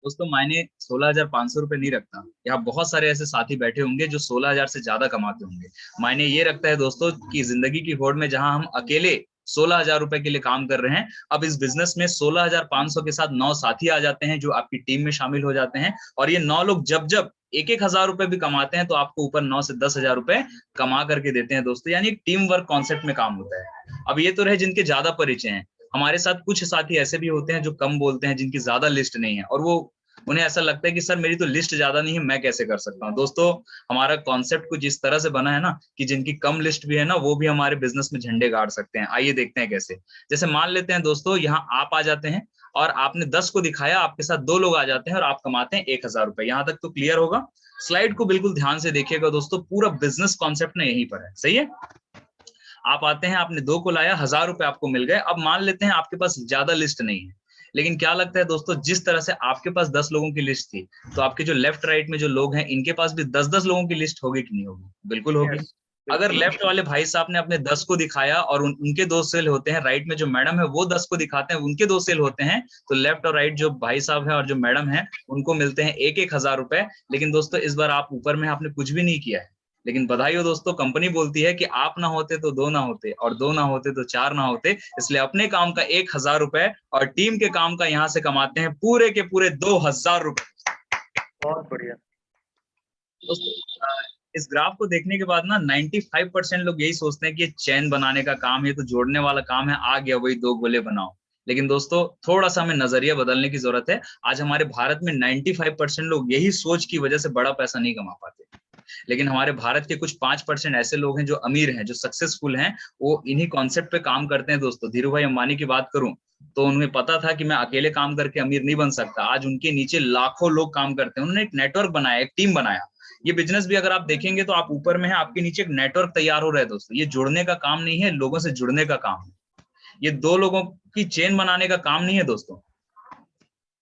दोस्तों मायने 16500 रुपए नहीं रखता। यहाँ बहुत सारे ऐसे साथी बैठे होंगे जो 16000 से ज्यादा कमाते होंगे। मायने ये रखता है दोस्तों कि जिंदगी की होड़ में जहां हम अकेले 16000 रुपए के लिए काम कर रहे हैं, अब इस बिजनेस में 16500 के साथ 9 साथी आ जाते हैं जो आपकी टीम में शामिल हो जाते हैं। और ये 9 लोग जब जब 1000 रुपए भी कमाते हैं तो आपको ऊपर 9 से 10,000 रुपए कमा करके देते हैं दोस्तों। यानी टीम वर्क कॉन्सेप्ट में काम होता है। अब ये तो रहे जिनके ज्यादा परिचय हैं, हमारे साथ कुछ साथी ऐसे भी होते हैं जो कम बोलते हैं, जिनकी ज्यादा लिस्ट नहीं है, और वो उन्हें ऐसा लगता है कि सर मेरी तो लिस्ट ज्यादा नहीं है, मैं कैसे कर सकता हूँ। दोस्तों हमारा कॉन्सेप्ट कुछ इस तरह से बना है ना कि जिनकी कम लिस्ट भी है ना, वो भी हमारे बिजनेस में झंडे गाड़ सकते हैं। आइए देखते हैं कैसे। जैसे मान लेते हैं दोस्तों, यहाँ आप आ जाते हैं और आपने 10 को दिखाया, आपके साथ 2 लोग आ जाते हैं और आप कमाते हैं 1000 रुपए। यहाँ तक तो क्लियर होगा। स्लाइड को बिल्कुल ध्यान से देखिएगा दोस्तों, पूरा बिजनेस कॉन्सेप्ट ना यहीं पर है। सही है, आप आते हैं, आपने 2 को लाया, 1000 रुपए आपको मिल गए। अब मान लेते हैं आपके पास ज्यादा लिस्ट नहीं है, लेकिन क्या लगता है दोस्तों, जिस तरह से आपके पास 10 लोगों की लिस्ट थी, तो आपके जो लेफ्ट राइट में जो लोग हैं, इनके पास भी 10-10 लोगों की लिस्ट होगी कि नहीं होगी? बिल्कुल होगी। अगर लेफ्ट वाले भाई साहब ने अपने 10 को दिखाया और उनके 2 सेल होते हैं, राइट में जो मैडम है वो 10 को दिखाते हैं, उनके 2 सेल होते हैं, तो लेफ्ट और राइट जो भाई साहब है और जो मैडम है उनको मिलते हैं 1000 रुपए। लेकिन दोस्तों इस बार आप ऊपर में आपने कुछ भी नहीं किया है, लेकिन बधाई हो दोस्तों, कंपनी बोलती है कि आप ना होते तो 2 ना होते, और 2 ना होते तो 4 ना होते। इसलिए अपने काम का 1000 रुपए और टीम के काम का यहाँ से कमाते हैं पूरे के पूरे 2000 रुपए। बहुत बढ़िया दोस्तों इस ग्राफ को देखने के बाद ना 95% लोग यही सोचते हैं कि चैन बनाने का काम है, तो जोड़ने वाला काम है, आ गया वही 2 गोले बनाओ। लेकिन दोस्तों थोड़ा सा हमें नजरिया बदलने की जरूरत है। आज हमारे भारत में 95% लोग यही सोच की वजह से बड़ा पैसा नहीं कमा पाते, लेकिन हमारे भारत के कुछ 5% ऐसे लोग हैं जो अमीर हैं, जो सक्सेसफुल हैं, वो इन्हीं कॉन्सेप्ट पे काम करते हैं दोस्तों। धीरू भाई अंबानी की बात करूं तो उन्हें पता था कि मैं अकेले काम करके अमीर नहीं बन सकता। आज उनके नीचे लाखों लोग काम करते हैं, उन्होंने एक नेटवर्क बनाया, एक टीम बनाया। ये बिजनेस भी अगर आप देखेंगे तो आप ऊपर में है, आपके नीचे एक नेटवर्क तैयार हो रहा है दोस्तों। ये जुड़ने का काम नहीं है, लोगों से जुड़ने का काम है। ये 2 लोगों की चेन बनाने का काम नहीं है दोस्तों।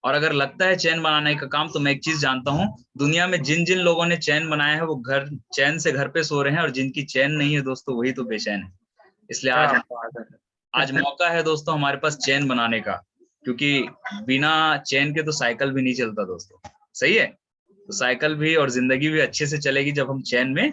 और अगर लगता है चैन बनाने का काम, तो मैं एक चीज जानता हूँ, दुनिया में जिन जिन लोगों ने चैन बनाया है वो घर चैन से घर पे सो रहे हैं, और जिनकी चैन नहीं है दोस्तों वही तो बेचैन है। इसलिए क्या आज बात है। आज मौका है दोस्तों हमारे पास चैन बनाने का, क्योंकि बिना चैन के तो साइकिल भी नहीं चलता दोस्तों, सही है। तो साइकिल भी और जिंदगी भी अच्छे से चलेगी जब हम चैन में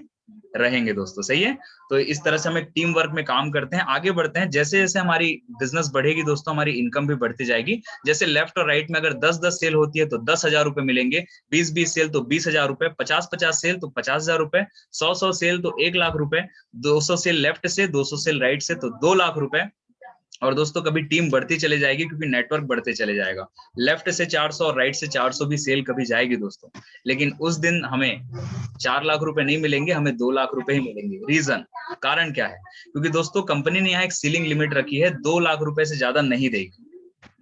रहेंगे दोस्तों, सही है। तो इस तरह से हम एक टीम वर्क में काम करते हैं, आगे बढ़ते हैं। जैसे जैसे हमारी बिजनेस बढ़ेगी दोस्तों, हमारी इनकम भी बढ़ती जाएगी। जैसे लेफ्ट और राइट में अगर 10-10 सेल होती है तो 10,000 रुपए मिलेंगे, 20-20 सेल तो 20,000 रुपए, 50-50 सेल तो 50,000 रुपए, 100-100 सेल तो 1,00,000 रुपए, 200 सेल लेफ्ट से, 200 सेल राइट से तो 2,00,000 रुपए। और दोस्तों कभी टीम बढ़ती चले जाएगी क्योंकि नेटवर्क बढ़ते चले जाएगा। लेफ्ट से 400 और राइट से 400 भी सेल कभी जाएगी दोस्तों, लेकिन उस दिन हमें 4,00,000 रुपए नहीं मिलेंगे, हमें 2,00,000 रुपए ही मिलेंगे। रीजन, कारण क्या है? क्योंकि दोस्तों कंपनी ने यहाँ एक सीलिंग लिमिट रखी है, 2,00,000 रुपए से ज्यादा नहीं देगी।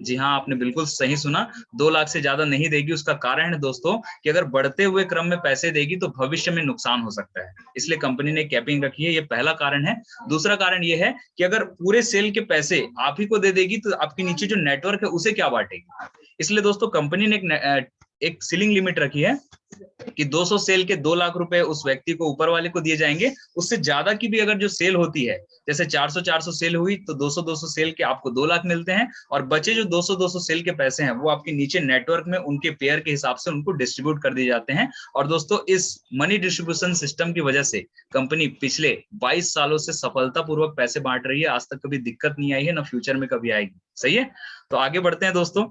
जी हाँ, आपने बिल्कुल सही सुना, 2,00,000 से ज्यादा नहीं देगी। उसका कारण है दोस्तों कि अगर बढ़ते हुए क्रम में पैसे देगी तो भविष्य में नुकसान हो सकता है, इसलिए कंपनी ने कैपिंग रखी है। ये पहला कारण है। दूसरा कारण ये है कि अगर पूरे सेल के पैसे आप ही को दे देगी तो आपके नीचे जो नेटवर्क है उसे क्या बांटेगी। इसलिए दोस्तों कंपनी ने एक सीलिंग लिमिट रखी है कि 200 सेल के 2,00,000 रुपए उस व्यक्ति को, ऊपर वाले को दिए जाएंगे। उससे ज्यादा की भी अगर जो सेल होती है, जैसे 400-400 सेल हुई तो 200-200 सेल के आपको 2,00,000 मिलते हैं, और बचे जो 200-200 सेल के पैसे हैं वो आपके नीचे नेटवर्क में उनके पेयर के हिसाब से उनको डिस्ट्रीब्यूट कर दिए जाते हैं। और दोस्तों इस मनी डिस्ट्रीब्यूशन सिस्टम की वजह से कंपनी पिछले 22 सालों से सफलतापूर्वक पैसे बांट रही है। आज तक कभी दिक्कत नहीं आई है, ना फ्यूचर में कभी आएगी, सही है। तो आगे बढ़ते हैं दोस्तों।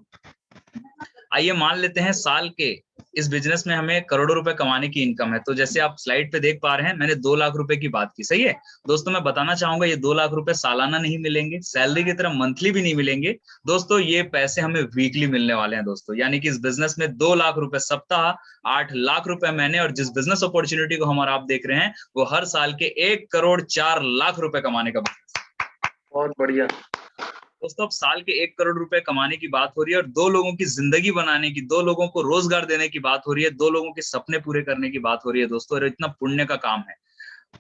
आइए मान लेते हैं साल के इस बिजनेस में हमें करोड़ों रुपए कमाने की इनकम है। तो जैसे आप स्लाइड पे देख पा रहे हैं, मैंने 2,00,000 रुपए की बात की, सही है दोस्तों। मैं बताना चाहूंगा ये 2,00,000 रुपए सालाना नहीं मिलेंगे, सैलरी की तरह मंथली भी नहीं मिलेंगे दोस्तों। ये पैसे हमें वीकली मिलने वाले हैं दोस्तों, यानी कि इस बिजनेस में 2,00,000 रुपए सप्ताह, 8,00,000 रुपए महीने, और जिस बिजनेस अपॉर्चुनिटी को हमारा आप देख रहे हैं वो हर साल के 1,04,00,000 रुपए कमाने का। बहुत बढ़िया दोस्तों, अब साल के 1 करोड़ रुपए कमाने की बात हो रही है, और 2 लोगों की जिंदगी बनाने की, 2 लोगों को रोजगार देने की बात हो रही है, 2 लोगों के सपने पूरे करने की बात हो रही है दोस्तों। और इतना पुण्य का काम है।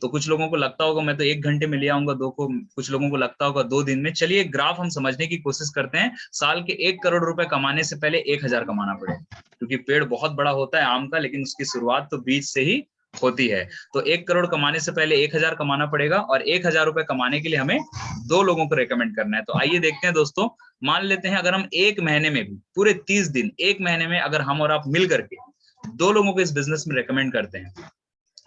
तो कुछ लोगों को लगता होगा मैं तो 1 घंटे में ले आऊंगा 2 को, कुछ लोगों को लगता होगा 2 दिन में। चलिए एक ग्राफ हम समझने की कोशिश करते हैं। साल के 1 करोड़ रुपए कमाने से पहले 1,000 कमाना पड़ेगा, क्योंकि पेड़ बहुत बड़ा होता है आम का, लेकिन उसकी शुरुआत तो बीज से ही होती है। तो 1 करोड़ कमाने से पहले 1,000 कमाना पड़ेगा, और 1,000 रुपए कमाने के लिए हमें 2 लोगों को रेकमेंड करना है। तो आइए देखते हैं दोस्तों। मान लेते हैं अगर हम 1 महीने में भी, पूरे 30 दिन, 1 महीने में अगर हम और आप मिल करके 2 लोगों को इस बिजनेस में रेकमेंड करते हैं,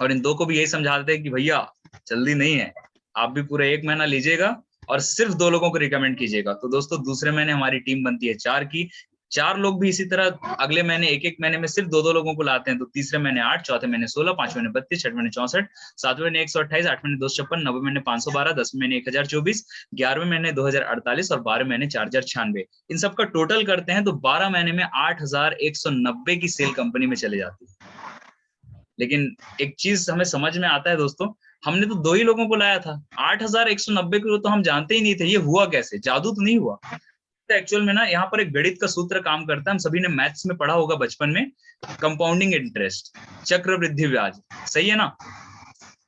और इन 2 को भी यही समझाते हैं कि भैया जल्दी नहीं है, आप भी पूरा 1 महीना लीजिएगा और सिर्फ 2 लोगों को रिकमेंड कीजिएगा। तो दोस्तों दूसरे महीने हमारी टीम बनती है 4 की, 4 लोग भी इसी तरह अगले महीने 1-1 महीने में सिर्फ 2-2 लोगों को लाते हैं। तो तीसरे महीने 8, चौथे महीने 16, 5वें महीने 32, 6वें महीने 64, 7वें महीने 128, 8वें महीने 256, 9वें महीने 512, 10वें महीने 1,024, 11वें महीने 2,048 और 12वें महीने 4,096। इन सबका टोटल करते हैं तो 12 महीने में 8,190 की सेल कंपनी में चले जाती है। लेकिन एक चीज हमें समझ में आता है दोस्तों, हमने तो 2 ही लोगों को लाया था, 8,190 को तो हम जानते ही नहीं थे। ये हुआ कैसे? जादू तो नहीं हुआ। एक्चुअल में ना यहाँ पर एक गणित का सूत्र काम करता है, हम सभी ने मैथ्स में पढ़ा होगा बचपन में, कंपाउंडिंग इंटरेस्ट, चक्रवृद्धि ब्याज, सही है ना।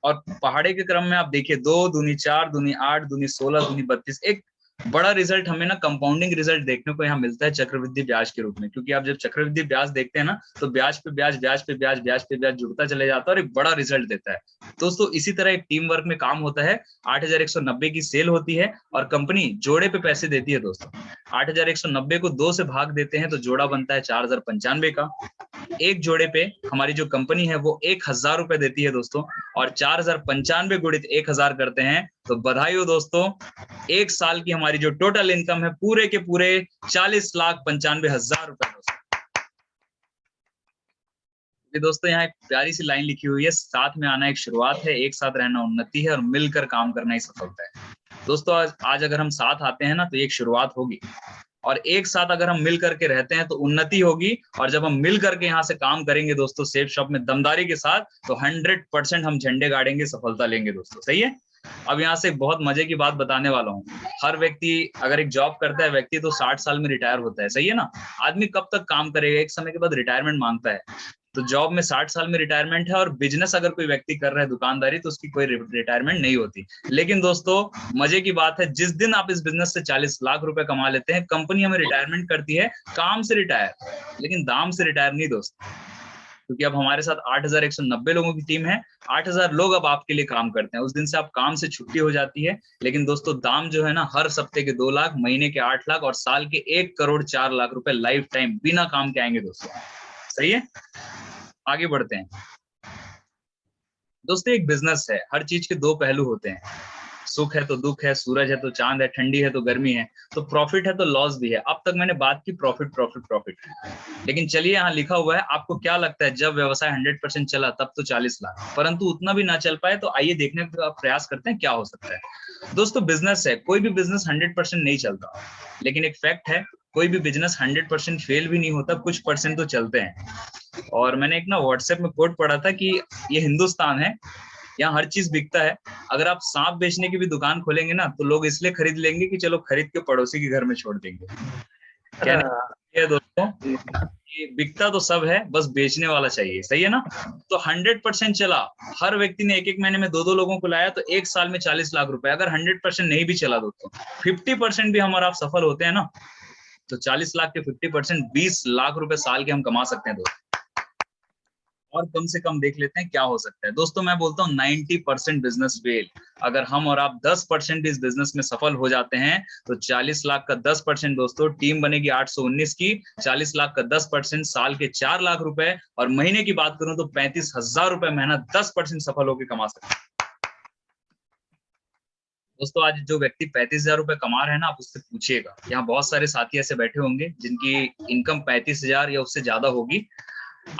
और पहाड़े के क्रम में आप देखिए 2 दूनी 4 दूनी 8 दूनी 16 दूनी 32, एक बड़ा रिजल्ट हमें ना कंपाउंडिंग रिजल्ट देखने को यहाँ मिलता है चक्रवृद्धि ब्याज के रूप में। क्योंकि आप जब चक्रवृद्धि ब्याज देखते हैं ना तो ब्याज पे ब्याज, ब्याज पे ब्याज, ब्याज पे ब्याज जुड़ता चले जाता है और एक बड़ा रिजल्ट देता है दोस्तों। इसी तरह एक टीम वर्क में काम होता है। 8,190 की सेल होती है और कंपनी जोड़े पे पैसे देती है दोस्तों। 8,190 को 2 से भाग देते हैं तो जोड़ा बनता है 4,095 का। एक जोड़े पे हमारी जो कंपनी है वो 1,000 रुपए देती है दोस्तों, और 4,095 गुणित 1,000 करते हैं तो बधाई हो दोस्तों, 1 साल की हमारी जो टोटल इनकम है पूरे के पूरे 40,95,000 रुपए दोस्तों। दोस्तों यहाँ एक प्यारी सी लाइन लिखी हुई है, साथ में आना एक शुरुआत है, एक साथ रहना उन्नति है, और मिलकर काम करना ही सफलता है। दोस्तों आज अगर हम साथ आते हैं ना तो एक शुरुआत होगी, और एक साथ अगर हम मिल करके रहते हैं तो उन्नति होगी। और जब हम मिल करके यहाँ से काम करेंगे दोस्तों सेफ शॉप में दमदारी के साथ, तो 100% हम झंडे गाड़ेंगे, सफलता लेंगे दोस्तों, सही है। अब यहाँ से एक बहुत मजे की बात बताने वाला हूँ। हर व्यक्ति अगर एक जॉब करता है व्यक्ति तो 60 साल में रिटायर होता है, सही है ना। आदमी कब तक काम करेगा, एक समय के बाद रिटायरमेंट मांगता है। तो जॉब में 60 साल में रिटायरमेंट है, और बिजनेस अगर कोई व्यक्ति कर रहा है दुकानदारी तो उसकी कोई रिटायरमेंट नहीं होती। लेकिन दोस्तों मजे की बात है, जिस दिन आप इस बिजनेस से 40 लाख रुपए कमा लेते हैं, कंपनी हमें रिटायरमेंट करती है, काम से रिटायर, लेकिन दाम से रिटायर नहीं दोस्तों। क्योंकि अब हमारे साथ 8,190 लोगों की टीम है, 8,000 लोग अब आपके लिए काम करते हैं। उस दिन से आप काम से छुट्टी हो जाती है। लेकिन दोस्तों दाम जो है ना, हर सप्ते के 2 लाख, महीने के 8 लाख और साल के 1,04,00,000 रुपए लाइफ टाइम बिना काम के आएंगे दोस्तों। सही है, आगे बढ़ते हैं दोस्तों। एक बिजनेस है, हर चीज के 2 पहलू होते हैं, सुख है तो दुख है, सूरज है तो चांद है, ठंडी है तो गर्मी है, तो प्रॉफिट है तो लॉस भी है। अब तक मैंने बात की प्रॉफिट प्रॉफिट प्रॉफिट, लेकिन चलिए यहाँ लिखा हुआ है, आपको क्या लगता है जब व्यवसाय 100% चला तब तो 40 लाख, परंतु उतना भी ना चल पाए तो आइए देखने का प्रयास करते हैं क्या हो सकता है। दोस्तों बिजनेस है, कोई भी बिजनेस 100% नहीं चलता, लेकिन एक फैक्ट है, कोई भी बिजनेस 100% फेल भी नहीं होता, कुछ परसेंट तो चलते हैं। और मैंने एक ना व्हाट्सएप में कोट पढ़ा था कि ये हिंदुस्तान है, यहाँ हर चीज बिकता है। अगर आप सांप बेचने की भी दुकान खोलेंगे ना, तो लोग इसलिए खरीद लेंगे कि चलो खरीद के पड़ोसी के घर में छोड़ देंगे। कहने ये दोस्तों कि बिकता तो सब है, बस बेचने वाला चाहिए। सही है ना? तो 100% चला, हर व्यक्ति ने 1-1 महीने में 2-2 लोगों को लाया, तो 1 साल में 40 लाख रुपए। अगर 100% नहीं भी चला दोस्तों, 50% भी हमारा आप सफल होते हैं ना, तो 40 लाख के 50% 20 लाख रुपए साल के हम कमा सकते हैं दोस्तों। और कम से कम देख लेते हैं क्या हो सकता है दोस्तों। मैं बोलता हूँ 90% बिजनेस फेल। अगर हम और आप 10% इस बिजनेस में सफल हो जाते हैं, तो 40 लाख का 10% दोस्तों, टीम बनेगी 819 की। 40 लाख का 10% साल के 4 लाख रुपए, और महीने की बात करूं तो 35,000 रुपए महीना 10% सफल होकर कमा सकते हैं दोस्तों। आज जो व्यक्ति 35,000 रुपए कमा रहे हैं ना, आप उससे पूछिएगा, यहाँ बहुत सारे साथी ऐसे बैठे होंगे जिनकी इनकम 35,000 या उससे ज्यादा होगी।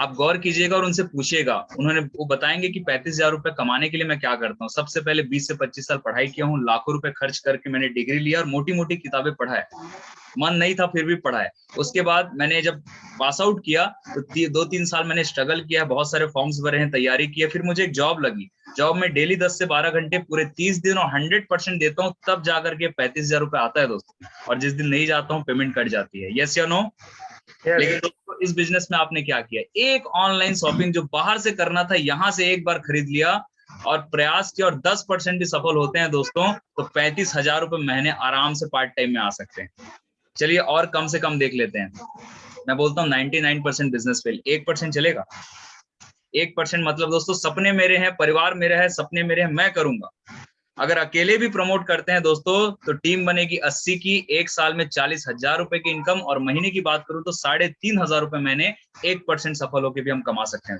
आप गौर कीजिएगा और उनसे पूछिएगा, वो बताएंगे कि 35,000 रुपए कमाने के लिए मैं क्या करता हूँ। सबसे पहले 20 से 25 साल पढ़ाई किया हूँ, लाखों रुपए खर्च करके मैंने डिग्री लिया और मोटी मोटी किताबें पढ़ा है, मन नहीं था फिर भी पढ़ा है। उसके बाद मैंने जब पास आउट किया तो 2-3 साल मैंने स्ट्रगल किया, बहुत सारे फॉर्म्स भरे हैं, तैयारी की है, फिर मुझे एक जॉब लगी। जॉब में डेली 10 से 12 घंटे पूरे 30 दिन और 100% देता हूँ, तब जाकर के 35,000 रुपए आता है दोस्तों। और जिस दिन नहीं जाता हूँ पेमेंट कट जाती है। यस या नो? लेकिन दोस्तों इस बिजनेस में आपने क्या किया, एक ऑनलाइन शॉपिंग जो बाहर से करना था, यहां से एक बार खरीद लिया और प्रयास किया, और 10% भी सफल होते हैं दोस्तों, तो 35,000 रुपए महीने आराम से पार्ट टाइम में आ सकते हैं। चलिए और कम से कम देख लेते हैं। मैं बोलता हूँ 99% बिजनेस फेल, 1% चलेगा। 1% मतलब दोस्तों, सपने मेरे हैं, परिवार मेरा है, सपने मेरे हैं, मैं करूंगा। अगर अकेले भी प्रमोट करते हैं दोस्तों, तो टीम बनेगी 80 की, 1 साल में 40,000 रुपए की इनकम, और महीने की बात करूं तो 3,500 रुपए महीने 1% सफल होकर भी हम कमा सकते हैं।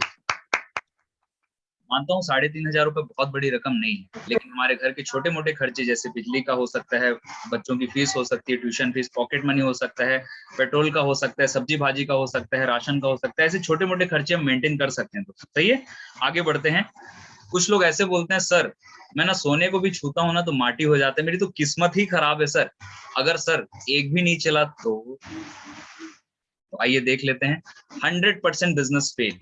मानता हूँ 3,500 रुपए बहुत बड़ी रकम नहीं है, लेकिन हमारे घर के छोटे मोटे खर्चे, जैसे बिजली का हो सकता है, बच्चों की फीस हो सकती है, ट्यूशन फीस, पॉकेट मनी हो सकता है, पेट्रोल का हो सकता है, सब्जी भाजी का हो सकता है, राशन का हो सकता है, ऐसे छोटे मोटे खर्चे हम मेंटेन कर सकते हैं। तो सही है, आगे बढ़ते हैं। कुछ लोग ऐसे बोलते हैं, सर मैं ना सोने को भी छूता हूं ना तो माटी हो जाता है, मेरी तो किस्मत ही खराब है सर। अगर सर एक भी नहीं चला तो आइए देख लेते हैं। 100% बिजनेस फेल।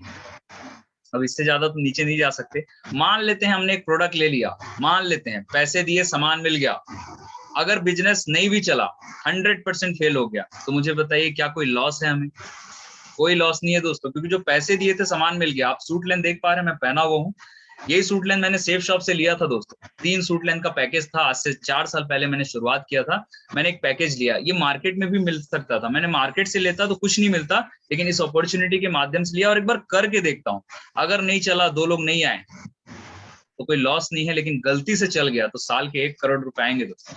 अब इससे ज्यादा तो नीचे नहीं जा सकते। मान लेते हैं हमने एक प्रोडक्ट ले लिया, मान लेते हैं पैसे दिए, सामान मिल गया, अगर बिजनेस नहीं भी चला, 100% फेल हो गया, तो मुझे बताइए क्या कोई लॉस है हमें? कोई लॉस नहीं है दोस्तों, क्योंकि जो पैसे दिए थे सामान मिल गया। आप सूट लेन देख पा रहे हैं, मैं पहना हुआ हूँ, यही सूट लेन मैंने सेफ शॉप से लिया था दोस्तों। 3 सूट लेन का पैकेज था, आज से 4 साल पहले मैंने शुरुआत किया था। मैंने एक पैकेज लिया, ये मार्केट में भी मिल सकता था, मैंने मार्केट से लेता तो कुछ नहीं मिलता, लेकिन इस अपॉर्चुनिटी के माध्यम से लिया और एक बार करके देखता हूँ। अगर नहीं चला, 2 लोग नहीं आए, तो कोई लॉस नहीं है, लेकिन गलती से चल गया तो साल के 1 करोड़ रुपए आएंगे दोस्तों।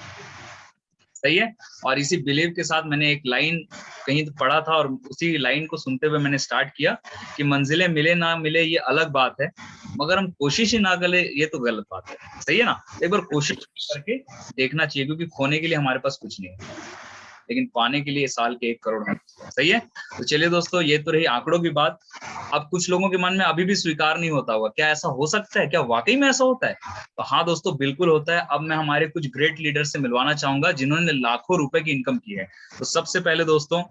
सही है। और इसी बिलीव के साथ मैंने एक लाइन कहीं तो पढ़ा था, और उसी लाइन को सुनते हुए मैंने स्टार्ट किया कि मंजिलें मिले ना मिले ये अलग बात है, मगर हम कोशिश ही ना करें ये तो गलत बात है। सही है ना? एक बार कोशिश करके देखना चाहिए, क्योंकि खोने के लिए हमारे पास कुछ नहीं है, लेकिन पाने के लिए साल के 1 करोड़ है। सही है। तो चलिए दोस्तों, ये तो रही आंकड़ों की बात। अब कुछ लोगों के मन में अभी भी स्वीकार नहीं होता होगा, क्या ऐसा हो सकता है? क्या वाकई में ऐसा होता है? तो हाँ दोस्तों, बिल्कुल होता है। अब मैं हमारे कुछ ग्रेट लीडर से मिलवाना चाहूंगा जिन्होंने लाखों रुपए की इनकम की है। तो सबसे पहले दोस्तों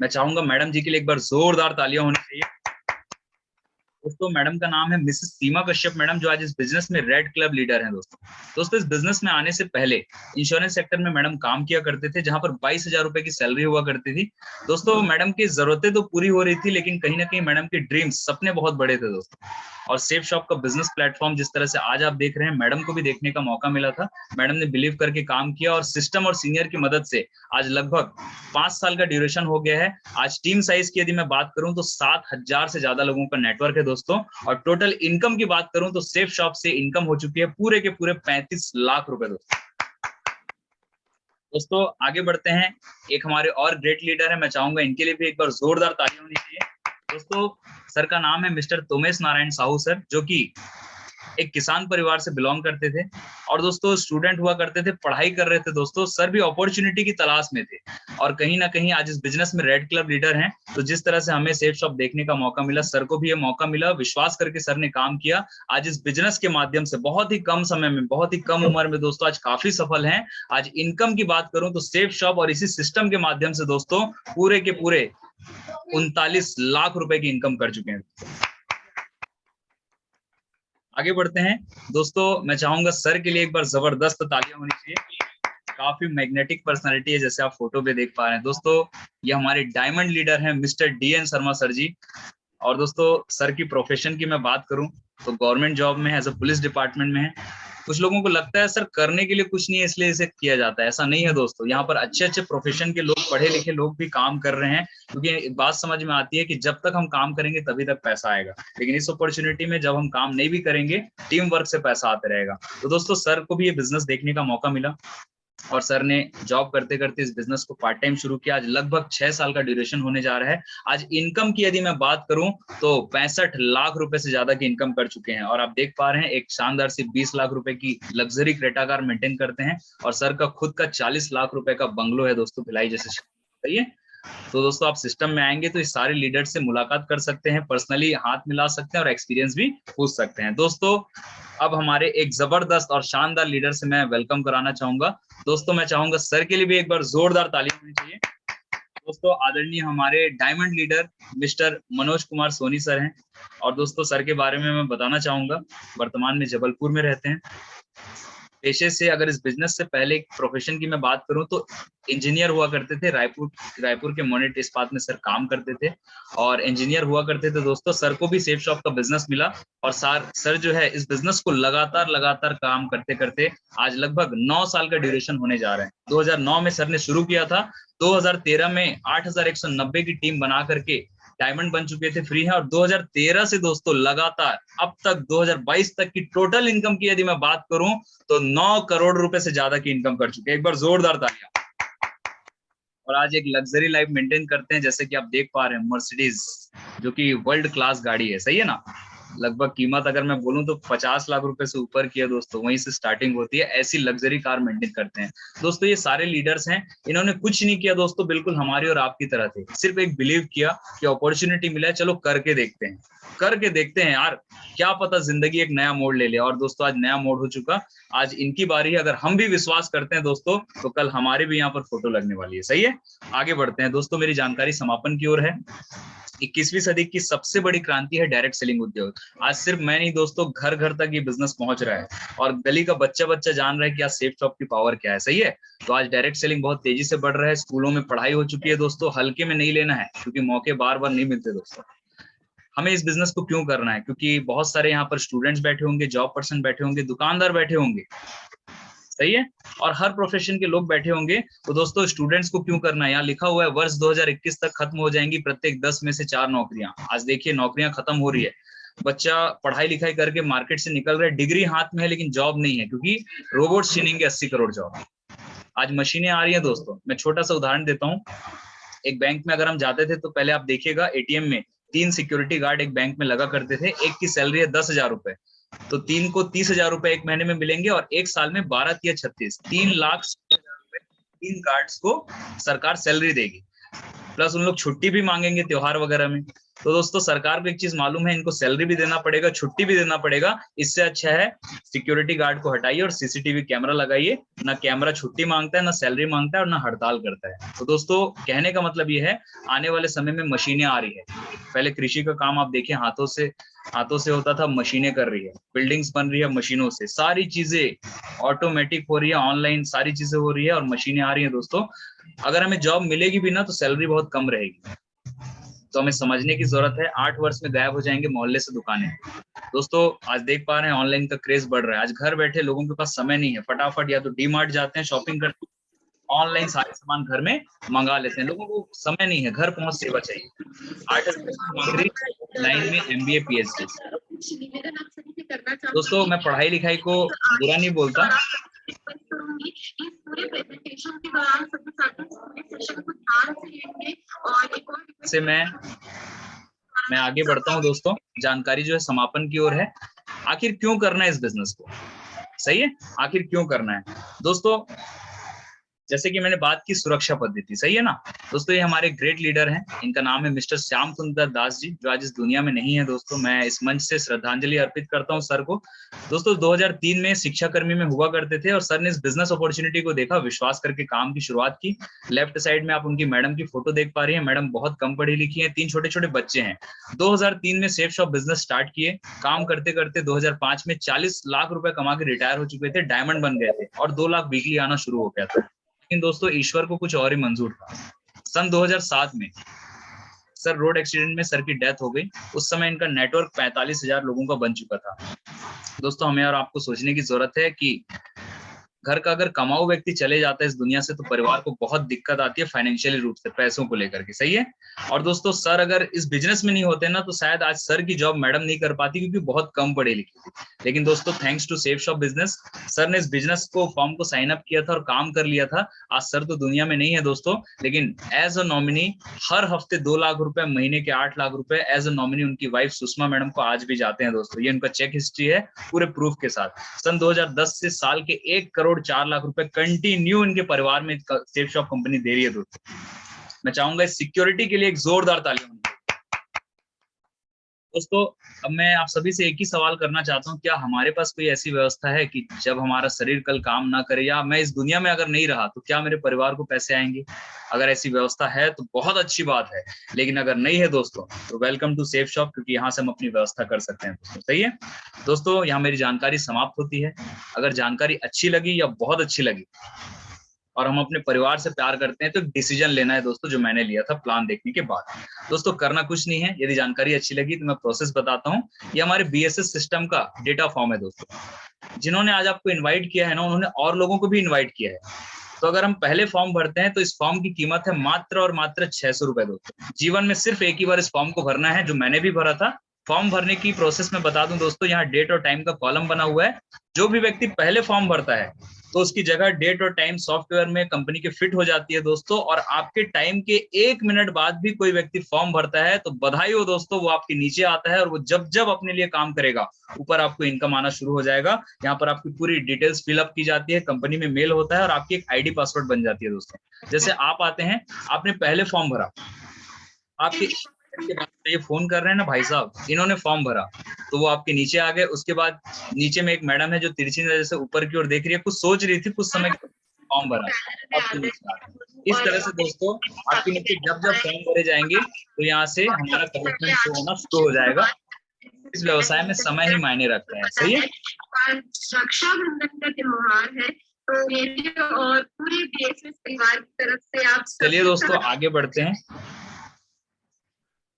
मैं चाहूंगा मैडम जी के लिए एक बार जोरदार तालियां होनी चाहिए। दोस्तों मैडम का नाम है मिसेस सीमा कश्यप मैडम, जो आज इस बिजनेस में रेड क्लब लीडर हैं। दोस्तों इस बिजनेस में आने से पहले इंश्योरेंस सेक्टर में मैडम काम किया करते थे, जहां पर 22,000 रुपए की सैलरी हुआ करती थी। दोस्तों मैडम की जरूरतें तो पूरी हो रही थी, लेकिन कहीं ना कहीं मैडम के ड्रीम्स, सपने बहुत बड़े थे दोस्तों। और सेफ शॉप का बिजनेस प्लेटफॉर्म जिस तरह से आज आप देख रहे हैं, मैडम को भी देखने का मौका मिला था। मैडम ने बिलीव करके काम किया और सिस्टम और सीनियर की मदद से आज लगभग 5 साल का ड्यूरेशन हो गया है। आज टीम साइज की यदि मैं बात करूं तो 7,000 से ज्यादा लोगों का नेटवर्क है दोस्तों। और टोटल इनकम की बात करूं तो सेफ शॉप से इनकम हो चुकी है पूरे के पूरे 35 लाख रुपए दोस्तों। आगे बढ़ते हैं, एक हमारे और ग्रेट लीडर है, मैं चाहूंगा इनके लिए भी एक बार जोरदार तालियां होनी चाहिए। दोस्तों सर का नाम है मिस्टर तोमेश नारायण साहू सर, जो कि एक किसान परिवार से बिलोंग करते थे और दोस्तों स्टूडेंट हुआ करते थे, पढ़ाई कर रहे थे दोस्तों। सर भी अपॉर्चुनिटी की तलाश में थे और कहीं ना कहीं आज इस बिजनेस में रेड क्लब लीडर हैं। तो जिस तरह से हमें सेफ शॉप देखने का मौका मिला, सर को भी ये मौका मिला, विश्वास करके सर ने काम किया। आज इस बिजनेस के माध्यम से बहुत ही कम समय में, बहुत ही कम उम्र में दोस्तों आज काफी सफल हैं। आज इनकम की बात करूं तो सेफ शॉप और इसी सिस्टम के माध्यम से दोस्तों पूरे के पूरे 39 लाख रुपए की इनकम कर चुके हैं। आगे बढ़ते हैं दोस्तों, मैं चाहूंगा सर के लिए एक बार जबरदस्त तालियां होनी चाहिए। काफी मैग्नेटिक पर्सनालिटी है, जैसे आप फोटो पे देख पा रहे हैं दोस्तों। ये हमारे डायमंड लीडर हैं मिस्टर DN शर्मा सर जी। और दोस्तों सर की प्रोफेशन की मैं बात करूं तो गवर्नमेंट जॉब में एज अ पुलिस डिपार्टमेंट में है। कुछ लोगों को लगता है सर करने के लिए कुछ नहीं है इसलिए इसे किया जाता है, ऐसा नहीं है दोस्तों। यहाँ पर अच्छे अच्छे प्रोफेशन के लोग, पढ़े लिखे लोग भी काम कर रहे हैं, क्योंकि बात समझ में आती है कि जब तक हम काम करेंगे तभी तक पैसा आएगा, लेकिन इस अपॉर्चुनिटी में जब हम काम नहीं भी करेंगे, टीम वर्क से पैसा आते रहेगा। तो दोस्तों सर को भी ये बिजनेस देखने का मौका मिला और सर ने जॉब करते करते इस बिजनेस को पार्ट टाइम शुरू किया। आज लगभग 6 साल का ड्यूरेशन होने जा रहा है। आज इनकम की यदि मैं बात करूं तो 65 लाख रुपए से ज्यादा की इनकम कर चुके हैं। और आप देख पा रहे हैं एक शानदार सी 20 लाख रुपए की लग्जरी क्रेटा कार मेंटेन करते हैं और सर का खुद का 40 लाख रुपए का बंगलो है दोस्तों, भिलाई जैसे। सही है। तो दोस्तों आप सिस्टम में आएंगे तो इस सारे लीडर से मुलाकात कर सकते हैं, पर्सनली हाथ मिला सकते हैं और एक्सपीरियंस भी पूछ सकते हैं। दोस्तों अब हमारे एक जबरदस्त और शानदार लीडर से मैं वेलकम कराना चाहूंगा। दोस्तों मैं चाहूंगा सर के लिए भी एक बार जोरदार ताली होनी चाहिए। दोस्तों आदरणीय हमारे diamond leader mister Manoj Kumar Soni sir हैं। और दोस्तों सर के बारे में मैं बताना चाहूंगा, वर्तमान में जबलपुर में रहते हैं। पेशे से अगर इस बिजनेस से पहले प्रोफेशन की मैं बात करूं तो इंजीनियर हुआ करते थे, रायपुर के मोनेट इस्पात में सर काम करते थे और इंजीनियर हुआ करते थे। दोस्तों सर को भी सेफ शॉप का बिजनेस मिला और सर जो है इस बिजनेस को लगातार काम करते करते आज लगभग 9 साल का ड्यूरेशन होने जा रहे हैं। 2009 में सर ने शुरू किया था, 2013 में 8,190 की टीम बना करके डायमंड बन चुके थे, फ्री है। और 2013 से दोस्तों लगातार अब तक 2022 तक की टोटल इनकम की यदि मैं बात करूं तो 9 करोड़ रुपए से ज्यादा की इनकम कर चुके हैं। एक बार जोरदार तालियां। और आज एक लग्जरी लाइफ मेंटेन करते हैं, जैसे कि आप देख पा रहे हैं मर्सिडीज, जो कि वर्ल्ड क्लास गाड़ी है। सही है ना। लगभग कीमत अगर मैं बोलूं तो 50 लाख रुपए से ऊपर की है दोस्तों, वहीं से स्टार्टिंग होती है। ऐसी लग्जरी कार मेंटेन करते हैं दोस्तों। ये सारे लीडर्स हैं, इन्होंने कुछ नहीं किया दोस्तों, बिल्कुल हमारी और आपकी तरह थे। सिर्फ एक बिलीव किया कि अपॉर्चुनिटी मिला है, चलो करके देखते हैं यार, क्या पता जिंदगी एक नया मोड़ ले ले। और दोस्तों आज नया मोड़ हो चुका, आज इनकी बारी है। अगर हम भी विश्वास करते हैं दोस्तों तो कल हमारे भी यहाँ पर फोटो लगने वाली है। सही है। आगे बढ़ते हैं दोस्तों, मेरी जानकारी समापन की ओर है। 21वीं सदी की सबसे बड़ी क्रांति है डायरेक्ट सेलिंग उद्योग। आज सिर्फ मैं नहीं दोस्तों, घर घर तक ये बिजनेस पहुंच रहा है और गली का बच्चा जान रहा है कि आज सेफ शॉप की पावर क्या है। सही है। तो आज डायरेक्ट सेलिंग बहुत तेजी से बढ़ रहा है, स्कूलों में पढ़ाई हो चुकी है दोस्तों। हल्के में नहीं लेना है, क्योंकि मौके बार बार नहीं मिलते दोस्तों। हमें इस बिजनेस को क्यों करना है, क्योंकि बहुत सारे यहाँ पर स्टूडेंट्स बैठे होंगे, जॉब पर्सन बैठे होंगे, दुकानदार बैठे होंगे। सही है। और हर प्रोफेशन के लोग बैठे होंगे। तो दोस्तों स्टूडेंट्स को क्यों करना है, यहाँ लिखा हुआ है वर्ष 2021 तक खत्म हो जाएंगी प्रत्येक 10 में से 4 नौकरियां। आज देखिए नौकरियां खत्म हो रही है, बच्चा पढ़ाई लिखाई करके मार्केट से निकल रहा है, डिग्री हाथ में है लेकिन जॉब नहीं है, क्योंकि रोबोट छीनेंगे 80 करोड़ जॉब। आज मशीनें आ रही है दोस्तों। मैं छोटा सा उदाहरण देता हूँ। एक बैंक में अगर हम जाते थे तो पहले आप देखिएगा एटीएम में 3 सिक्योरिटी गार्ड एक बैंक में लगा करते थे। एक की सैलरी है 10,000 रुपए, तो 3 को 30,000 रुपए एक महीने में मिलेंगे और एक साल में 12 या 36 3 लाख 3 गार्ड्स को सरकार सैलरी देगी। प्लस उन लोग छुट्टी भी मांगेंगे त्योहार वगैरह में। तो दोस्तों सरकार को एक चीज मालूम है, इनको सैलरी भी देना पड़ेगा, छुट्टी भी देना पड़ेगा। इससे अच्छा है सिक्योरिटी गार्ड को हटाइए और सीसीटीवी कैमरा लगाइए। ना कैमरा छुट्टी मांगता है, ना सैलरी मांगता है और ना हड़ताल करता है। तो दोस्तों कहने का मतलब ये है, आने वाले समय में मशीनें आ रही है। पहले कृषि का काम आप देखिए हाथों से होता था, मशीनें कर रही है। बिल्डिंग्स बन रही है मशीनों से, सारी चीजें ऑटोमेटिक हो रही है, ऑनलाइन सारी चीजें हो रही है और मशीनें आ रही है। दोस्तों अगर हमें जॉब मिलेगी भी ना तो सैलरी बहुत कम रहेगी। तो हमें समझने की जरूरत है, 8 वर्ष में गायब हो जाएंगे मोहल्ले से दुकानें। दोस्तों आज देख पा रहे हैं ऑनलाइन का क्रेज बढ़ रहा है। आज घर बैठे लोगों के पास समय नहीं है, फटाफट या तो डी-मार्ट जाते हैं, शॉपिंग करते हैं, ऑनलाइन सारे सामान घर में मंगा लेते हैं। लोगों को समय नहीं है, घर पहुंच सेवा चाहिए। आर्टिस्ट लाइन में MBA PhD। दोस्तों मैं पढ़ाई लिखाई को बुरा नहीं बोलता, से मैं आगे बढ़ता हूं। दोस्तों जानकारी जो है समापन की ओर है। आखिर क्यों करना है इस बिजनेस को, सही है, आखिर क्यों करना है दोस्तों? जैसे कि मैंने बात की सुरक्षा पद्धति, सही है ना दोस्तों। ये हमारे ग्रेट लीडर हैं, इनका नाम है मिस्टर श्याम सुंदर दास जी, जो आज इस दुनिया में नहीं है। दोस्तों मैं इस मंच से श्रद्धांजलि अर्पित करता हूं सर को। दोस्तों 2003 में शिक्षा कर्मी में हुआ करते थे और सर ने इस बिजनेस अपॉर्चुनिटी को देखा, विश्वास करके काम की शुरुआत की। लेफ्ट साइड में आप उनकी मैडम की फोटो देख पा रही है। मैडम बहुत कम पढ़ी लिखी है, 3 छोटे छोटे बच्चे हैं। 2003 में सेफ शॉप बिजनेस स्टार्ट किए। काम करते करते 2005 में 40 लाख रुपए कमा के रिटायर हो चुके थे, डायमंड बन गए थे और 2 लाख वीकली आना शुरू हो गया था। लेकिन दोस्तों ईश्वर को कुछ और ही मंजूर था। सन 2007 में सर रोड एक्सीडेंट में सर की डेथ हो गई। उस समय इनका नेटवर्क 45,000 लोगों का बन चुका था। दोस्तों हमें और आपको सोचने की जरूरत है कि घर का अगर कमाऊ व्यक्ति चले जाता है इस दुनिया से तो परिवार को बहुत दिक्कत आती है फाइनेंशियली रूप से, पैसों को लेकर के, सही है। और दोस्तों सर अगर इस बिजनेस में नहीं होते ना तो शायद आज सर की जॉब मैडम नहीं कर पाती, क्योंकि बहुत कम पढ़े लिखे थे। लेकिन दोस्तों thanks to Safe Shop business sir ने इस बिजनेस को फॉर्म को साइन अप किया था और काम कर लिया था। आज सर तो दुनिया में नहीं है दोस्तों, लेकिन एज अ नॉमिनी हर हफ्ते 2 लाख रुपए, महीने के 8 लाख रुपए एज अ नॉमिनी उनकी वाइफ सुषमा मैडम को आज भी जाते हैं। दोस्तों ये उनका चेक हिस्ट्री है पूरे प्रूफ के साथ। सन 2010 से साल के 1 करोड़ 4 लाख रुपए कंटिन्यू इनके परिवार में सेफ शॉप कंपनी दे रही है। दोस्तों मैं चाहूंगा इस सिक्योरिटी के लिए एक जोरदार ताली होनी चाहिए। दोस्तों अब मैं आप सभी से एक ही सवाल करना चाहता हूं, क्या हमारे पास कोई ऐसी व्यवस्था है कि जब हमारा शरीर कल काम ना करे या मैं इस दुनिया में अगर नहीं रहा तो क्या मेरे परिवार को पैसे आएंगे? अगर ऐसी व्यवस्था है तो बहुत अच्छी बात है, लेकिन अगर नहीं है दोस्तों तो वेलकम टू सेफ शॉप, क्योंकि यहाँ से हम अपनी व्यवस्था कर सकते हैं। दोस्तों सही है। दोस्तों यहाँ मेरी जानकारी समाप्त होती है। अगर जानकारी अच्छी लगी या बहुत अच्छी लगी और हम अपने परिवार से प्यार करते हैं तो डिसीजन लेना है दोस्तों, जो मैंने लिया था प्लान देखने के बाद। दोस्तों करना कुछ नहीं है, यदि जानकारी अच्छी लगी तो मैं प्रोसेस बताता हूँ। ये हमारे BSS सिस्टम का डेटा फॉर्म है दोस्तों। जिन्होंने आज आपको इन्वाइट किया है ना, उन्होंने और लोगों को भी इन्वाइट किया है। तो अगर हम पहले फॉर्म भरते हैं तो इस फॉर्म की कीमत है मात्र और मात्र 600 रुपए। दोस्तों जीवन में सिर्फ एक ही बार इस फॉर्म को भरना है, जो मैंने भी भरा था। फॉर्म भरने की प्रोसेस में बता दूं दोस्तों, यहाँ डेट और टाइम का कॉलम बना हुआ है। जो भी व्यक्ति पहले फॉर्म भरता है तो उसकी जगह डेट और टाइम सॉफ्टवेयर में कंपनी के फिट हो जाती है दोस्तों। और आपके टाइम के 1 मिनट बाद भी कोई व्यक्ति फॉर्म भरता है तो बधाई हो दोस्तों, वो आपके नीचे आता है और वो जब जब अपने लिए काम करेगा ऊपर आपको इनकम आना शुरू हो जाएगा। यहाँ पर आपकी पूरी डिटेल्स फिलअप की जाती है, कंपनी में मेल होता है और आपकी एक ID पासवर्ड बन जाती है। दोस्तों जैसे आप आते हैं, आपने पहले फॉर्म भरा, आपके ये फोन कर रहे हैं ना भाई साहब, इन्होंने फॉर्म भरा तो वो आपके नीचे आ गए। उसके बाद नीचे में एक मैडम है जो तिरछी नजर से ऊपर की ओर देख रही है, कुछ सोच रही थी, कुछ समय फॉर्म भरा, अब इस तरह से दोस्तों आपके नीचे जब जब फॉर्म भरे जाएंगे तो यहाँ से हमारा कमिटमेंट शो होना शुरू हो जाएगा। इस व्यवसाय में समय ही मायने रखता है, सही है। रक्षाबंधन का त्योहार है तो मेरे और पूरे BSS परिवार की तरफ से आप चलिए दोस्तों आगे बढ़ते हैं।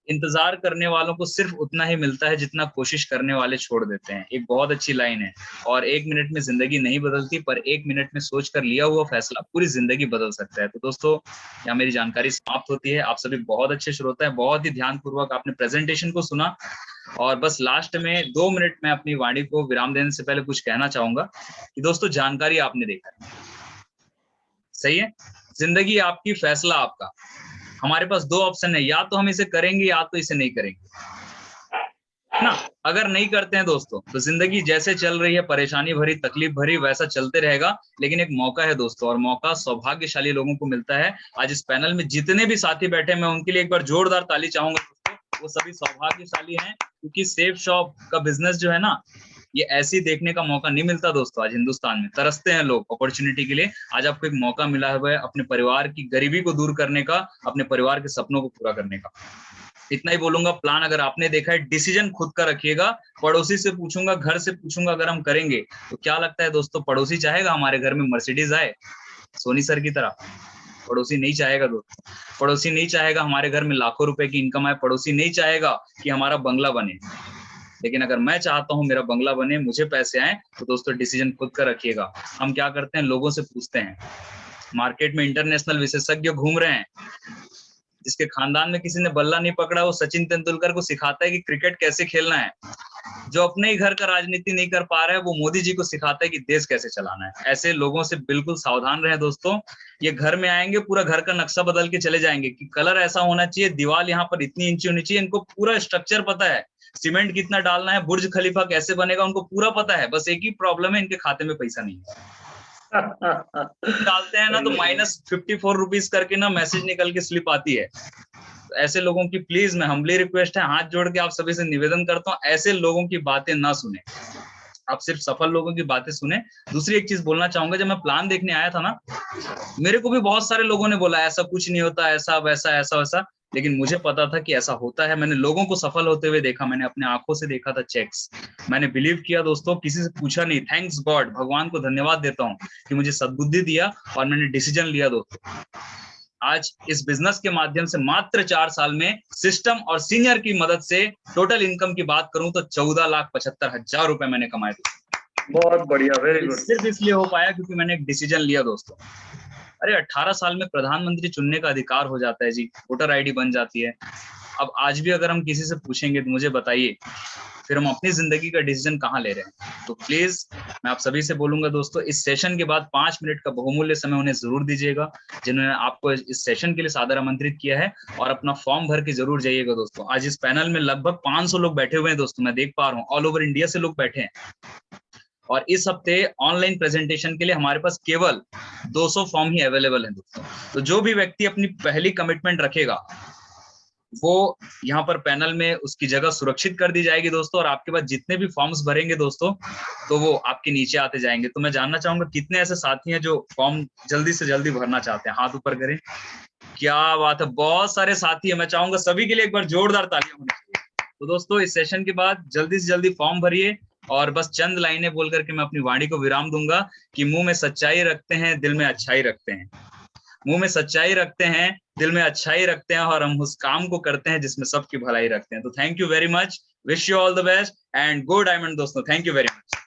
इंतजार करने वालों को सिर्फ उतना ही मिलता है जितना कोशिश करने वाले छोड़ देते हैं। एक बहुत अच्छी लाइन है। और 1 मिनट में जिंदगी नहीं बदलती, पर 1 मिनट में सोचकर लिया हुआ फैसला पूरी जिंदगी बदल सकता है। तो दोस्तों यहाँ मेरी जानकारी समाप्त होती है। आप सभी बहुत अच्छे श्रोता हैं, बहुत ही ध्यानपूर्वक आपने प्रेजेंटेशन को सुना। और बस लास्ट में 2 मिनट में अपनी वाणी को विराम देने से पहले कुछ कहना चाहूंगा कि दोस्तों जानकारी आपने देखा, सही है, जिंदगी आपकी, फैसला आपका। हमारे पास 2 ऑप्शन है, या तो हम इसे करेंगे या तो इसे नहीं करेंगे ना। अगर नहीं करते हैं दोस्तों तो जिंदगी जैसे चल रही है, परेशानी भरी, तकलीफ भरी, वैसा चलते रहेगा। लेकिन एक मौका है दोस्तों, और मौका सौभाग्यशाली लोगों को मिलता है। आज इस पैनल में जितने भी साथी बैठे, मैं उनके लिए एक बार जोरदार ताली चाहूंगा। वो सभी सौभाग्यशाली हैं, क्योंकि सेफ शॉप का बिजनेस जो है ना, ये ऐसे ही देखने का मौका नहीं मिलता दोस्तों। आज हिंदुस्तान में तरसते हैं लोग अपॉर्चुनिटी के लिए। आज आपको एक मौका मिला है अपने परिवार की गरीबी को दूर करने का, अपने परिवार के सपनों को पूरा करने का। इतना ही बोलूंगा। प्लान अगर आपने देखा है, डिसीजन खुद का रखिएगा। पड़ोसी से पूछूंगा, घर से पूछूंगा, अगर हम करेंगे तो क्या लगता है दोस्तों, पड़ोसी चाहेगा हमारे घर में मर्सिडीज आए सोनी सर की तरह? पड़ोसी नहीं चाहेगा दोस्तों। पड़ोसी नहीं चाहेगा हमारे घर में लाखों रुपए की इनकम आए। पड़ोसी नहीं चाहेगा कि हमारा बंगला बने। लेकिन अगर मैं चाहता हूं मेरा बंगला बने, मुझे पैसे आए, तो दोस्तों डिसीजन खुद का रखिएगा। हम क्या करते हैं, लोगों से पूछते हैं। मार्केट में इंटरनेशनल विशेषज्ञ घूम रहे हैं। जिसके खानदान में किसी ने बल्ला नहीं पकड़ा, वो सचिन तेंदुलकर को सिखाता है कि क्रिकेट कैसे खेलना है। जो अपने ही घर का राजनीति नहीं कर पा रहा है, वो मोदी जी को सिखाता है कि देश कैसे चलाना है। ऐसे लोगों से बिल्कुल सावधान रहें दोस्तों। ये घर में आएंगे, पूरा घर का नक्शा बदल के चले जाएंगे कि कलर ऐसा होना चाहिए, दीवार यहाँ पर इतनी इंची होनी चाहिए। इनको पूरा स्ट्रक्चर पता है, सीमेंट कितना डालना है, बुर्ज खलीफा कैसे बनेगा, उनको पूरा पता है। बस एक ही प्रॉब्लम है, इनके खाते में पैसा नहीं है। डालते हैं ना तो -54 रुपीज करके ना मैसेज निकल के स्लिप आती है। तो ऐसे लोगों की प्लीज, मैं हम्बली रिक्वेस्ट है, हाथ जोड़ के आप सभी से निवेदन करता हूँ, ऐसे लोगों की बातें ना सुने। आप सिर्फ सफल लोगों की बातें सुने। दूसरी एक चीज बोलना चाहूंगा, जब मैं प्लान देखने आया था ना, मेरे को भी बहुत सारे लोगों ने बोला ऐसा कुछ नहीं होता, ऐसा वैसा ऐसा वैसा, लेकिन मुझे पता था कि ऐसा होता है। मैंने लोगों को सफल होते हुए देखा, मैंने अपने आंखों से देखा था चेक्स। मैंने बिलीव किया दोस्तों, किसी से पूछा नहीं। थैंक्स गॉड, भगवान को धन्यवाद देता हूँ कि मुझे सद्बुद्धि दिया और मैंने डिसीजन लिया दोस्तों। आज इस बिजनेस के माध्यम से मात्र 4 साल में सिस्टम और सीनियर की मदद से टोटल इनकम की बात करूं तो 14,75,000 रुपए मैंने कमाए थे। बहुत बढ़िया, वेरी गुड। सिर्फ इसलिए हो पाया क्योंकि मैंने एक डिसीजन लिया दोस्तों। अरे 18 साल में प्रधानमंत्री चुनने का अधिकार हो जाता है जी, वोटर आईडी बन जाती है। अब आज भी अगर हम किसी से पूछेंगे तो मुझे बताइए, फिर हम अपनी जिंदगी का डिसीजन कहाँ ले रहे हैं? तो प्लीज मैं आप सभी से बोलूंगा दोस्तों, इस सेशन के बाद 5 मिनट का बहुमूल्य समय उन्हें जरूर दीजिएगा, जिन्होंने आपको इस सेशन के लिए सादर आमंत्रित किया है, और अपना फॉर्म भर के जरूर जाइएगा दोस्तों। आज इस पैनल में लगभग 500 लोग बैठे हुए हैं दोस्तों, मैं देख पा रहा हूँ, ऑल ओवर इंडिया से लोग बैठे हैं। और इस हफ्ते ऑनलाइन प्रेजेंटेशन के लिए हमारे पास केवल 200 फॉर्म ही अवेलेबल है दोस्तों। तो जो भी व्यक्ति अपनी पहली कमिटमेंट रखेगा, वो यहाँ पर पैनल में उसकी जगह सुरक्षित कर दी जाएगी दोस्तों। और आपके पास जितने भी फॉर्म्स भरेंगे दोस्तों, तो वो आपके नीचे आते जाएंगे। तो मैं जानना चाहूंगा कितने ऐसे साथी हैं जो फॉर्म जल्दी से जल्दी भरना चाहते हैं, हाथ ऊपर करें। क्या बात है, बहुत सारे साथी है। मैं चाहूंगा सभी के लिए एक बार जोरदार तालियां होनी चाहिए। तो दोस्तों, इस सेशन के बाद जल्दी से जल्दी फॉर्म भरिए। और बस चंद लाइनें बोल करके मैं अपनी वाणी को विराम दूंगा कि मुंह में सच्चाई रखते हैं, दिल में अच्छाई रखते हैं। मुंह में सच्चाई रखते हैं, दिल में अच्छाई रखते हैं, और हम उस काम को करते हैं जिसमें सबकी भलाई रखते हैं। तो thank you very much, wish you all the best and go diamond दोस्तों। Thank you very much.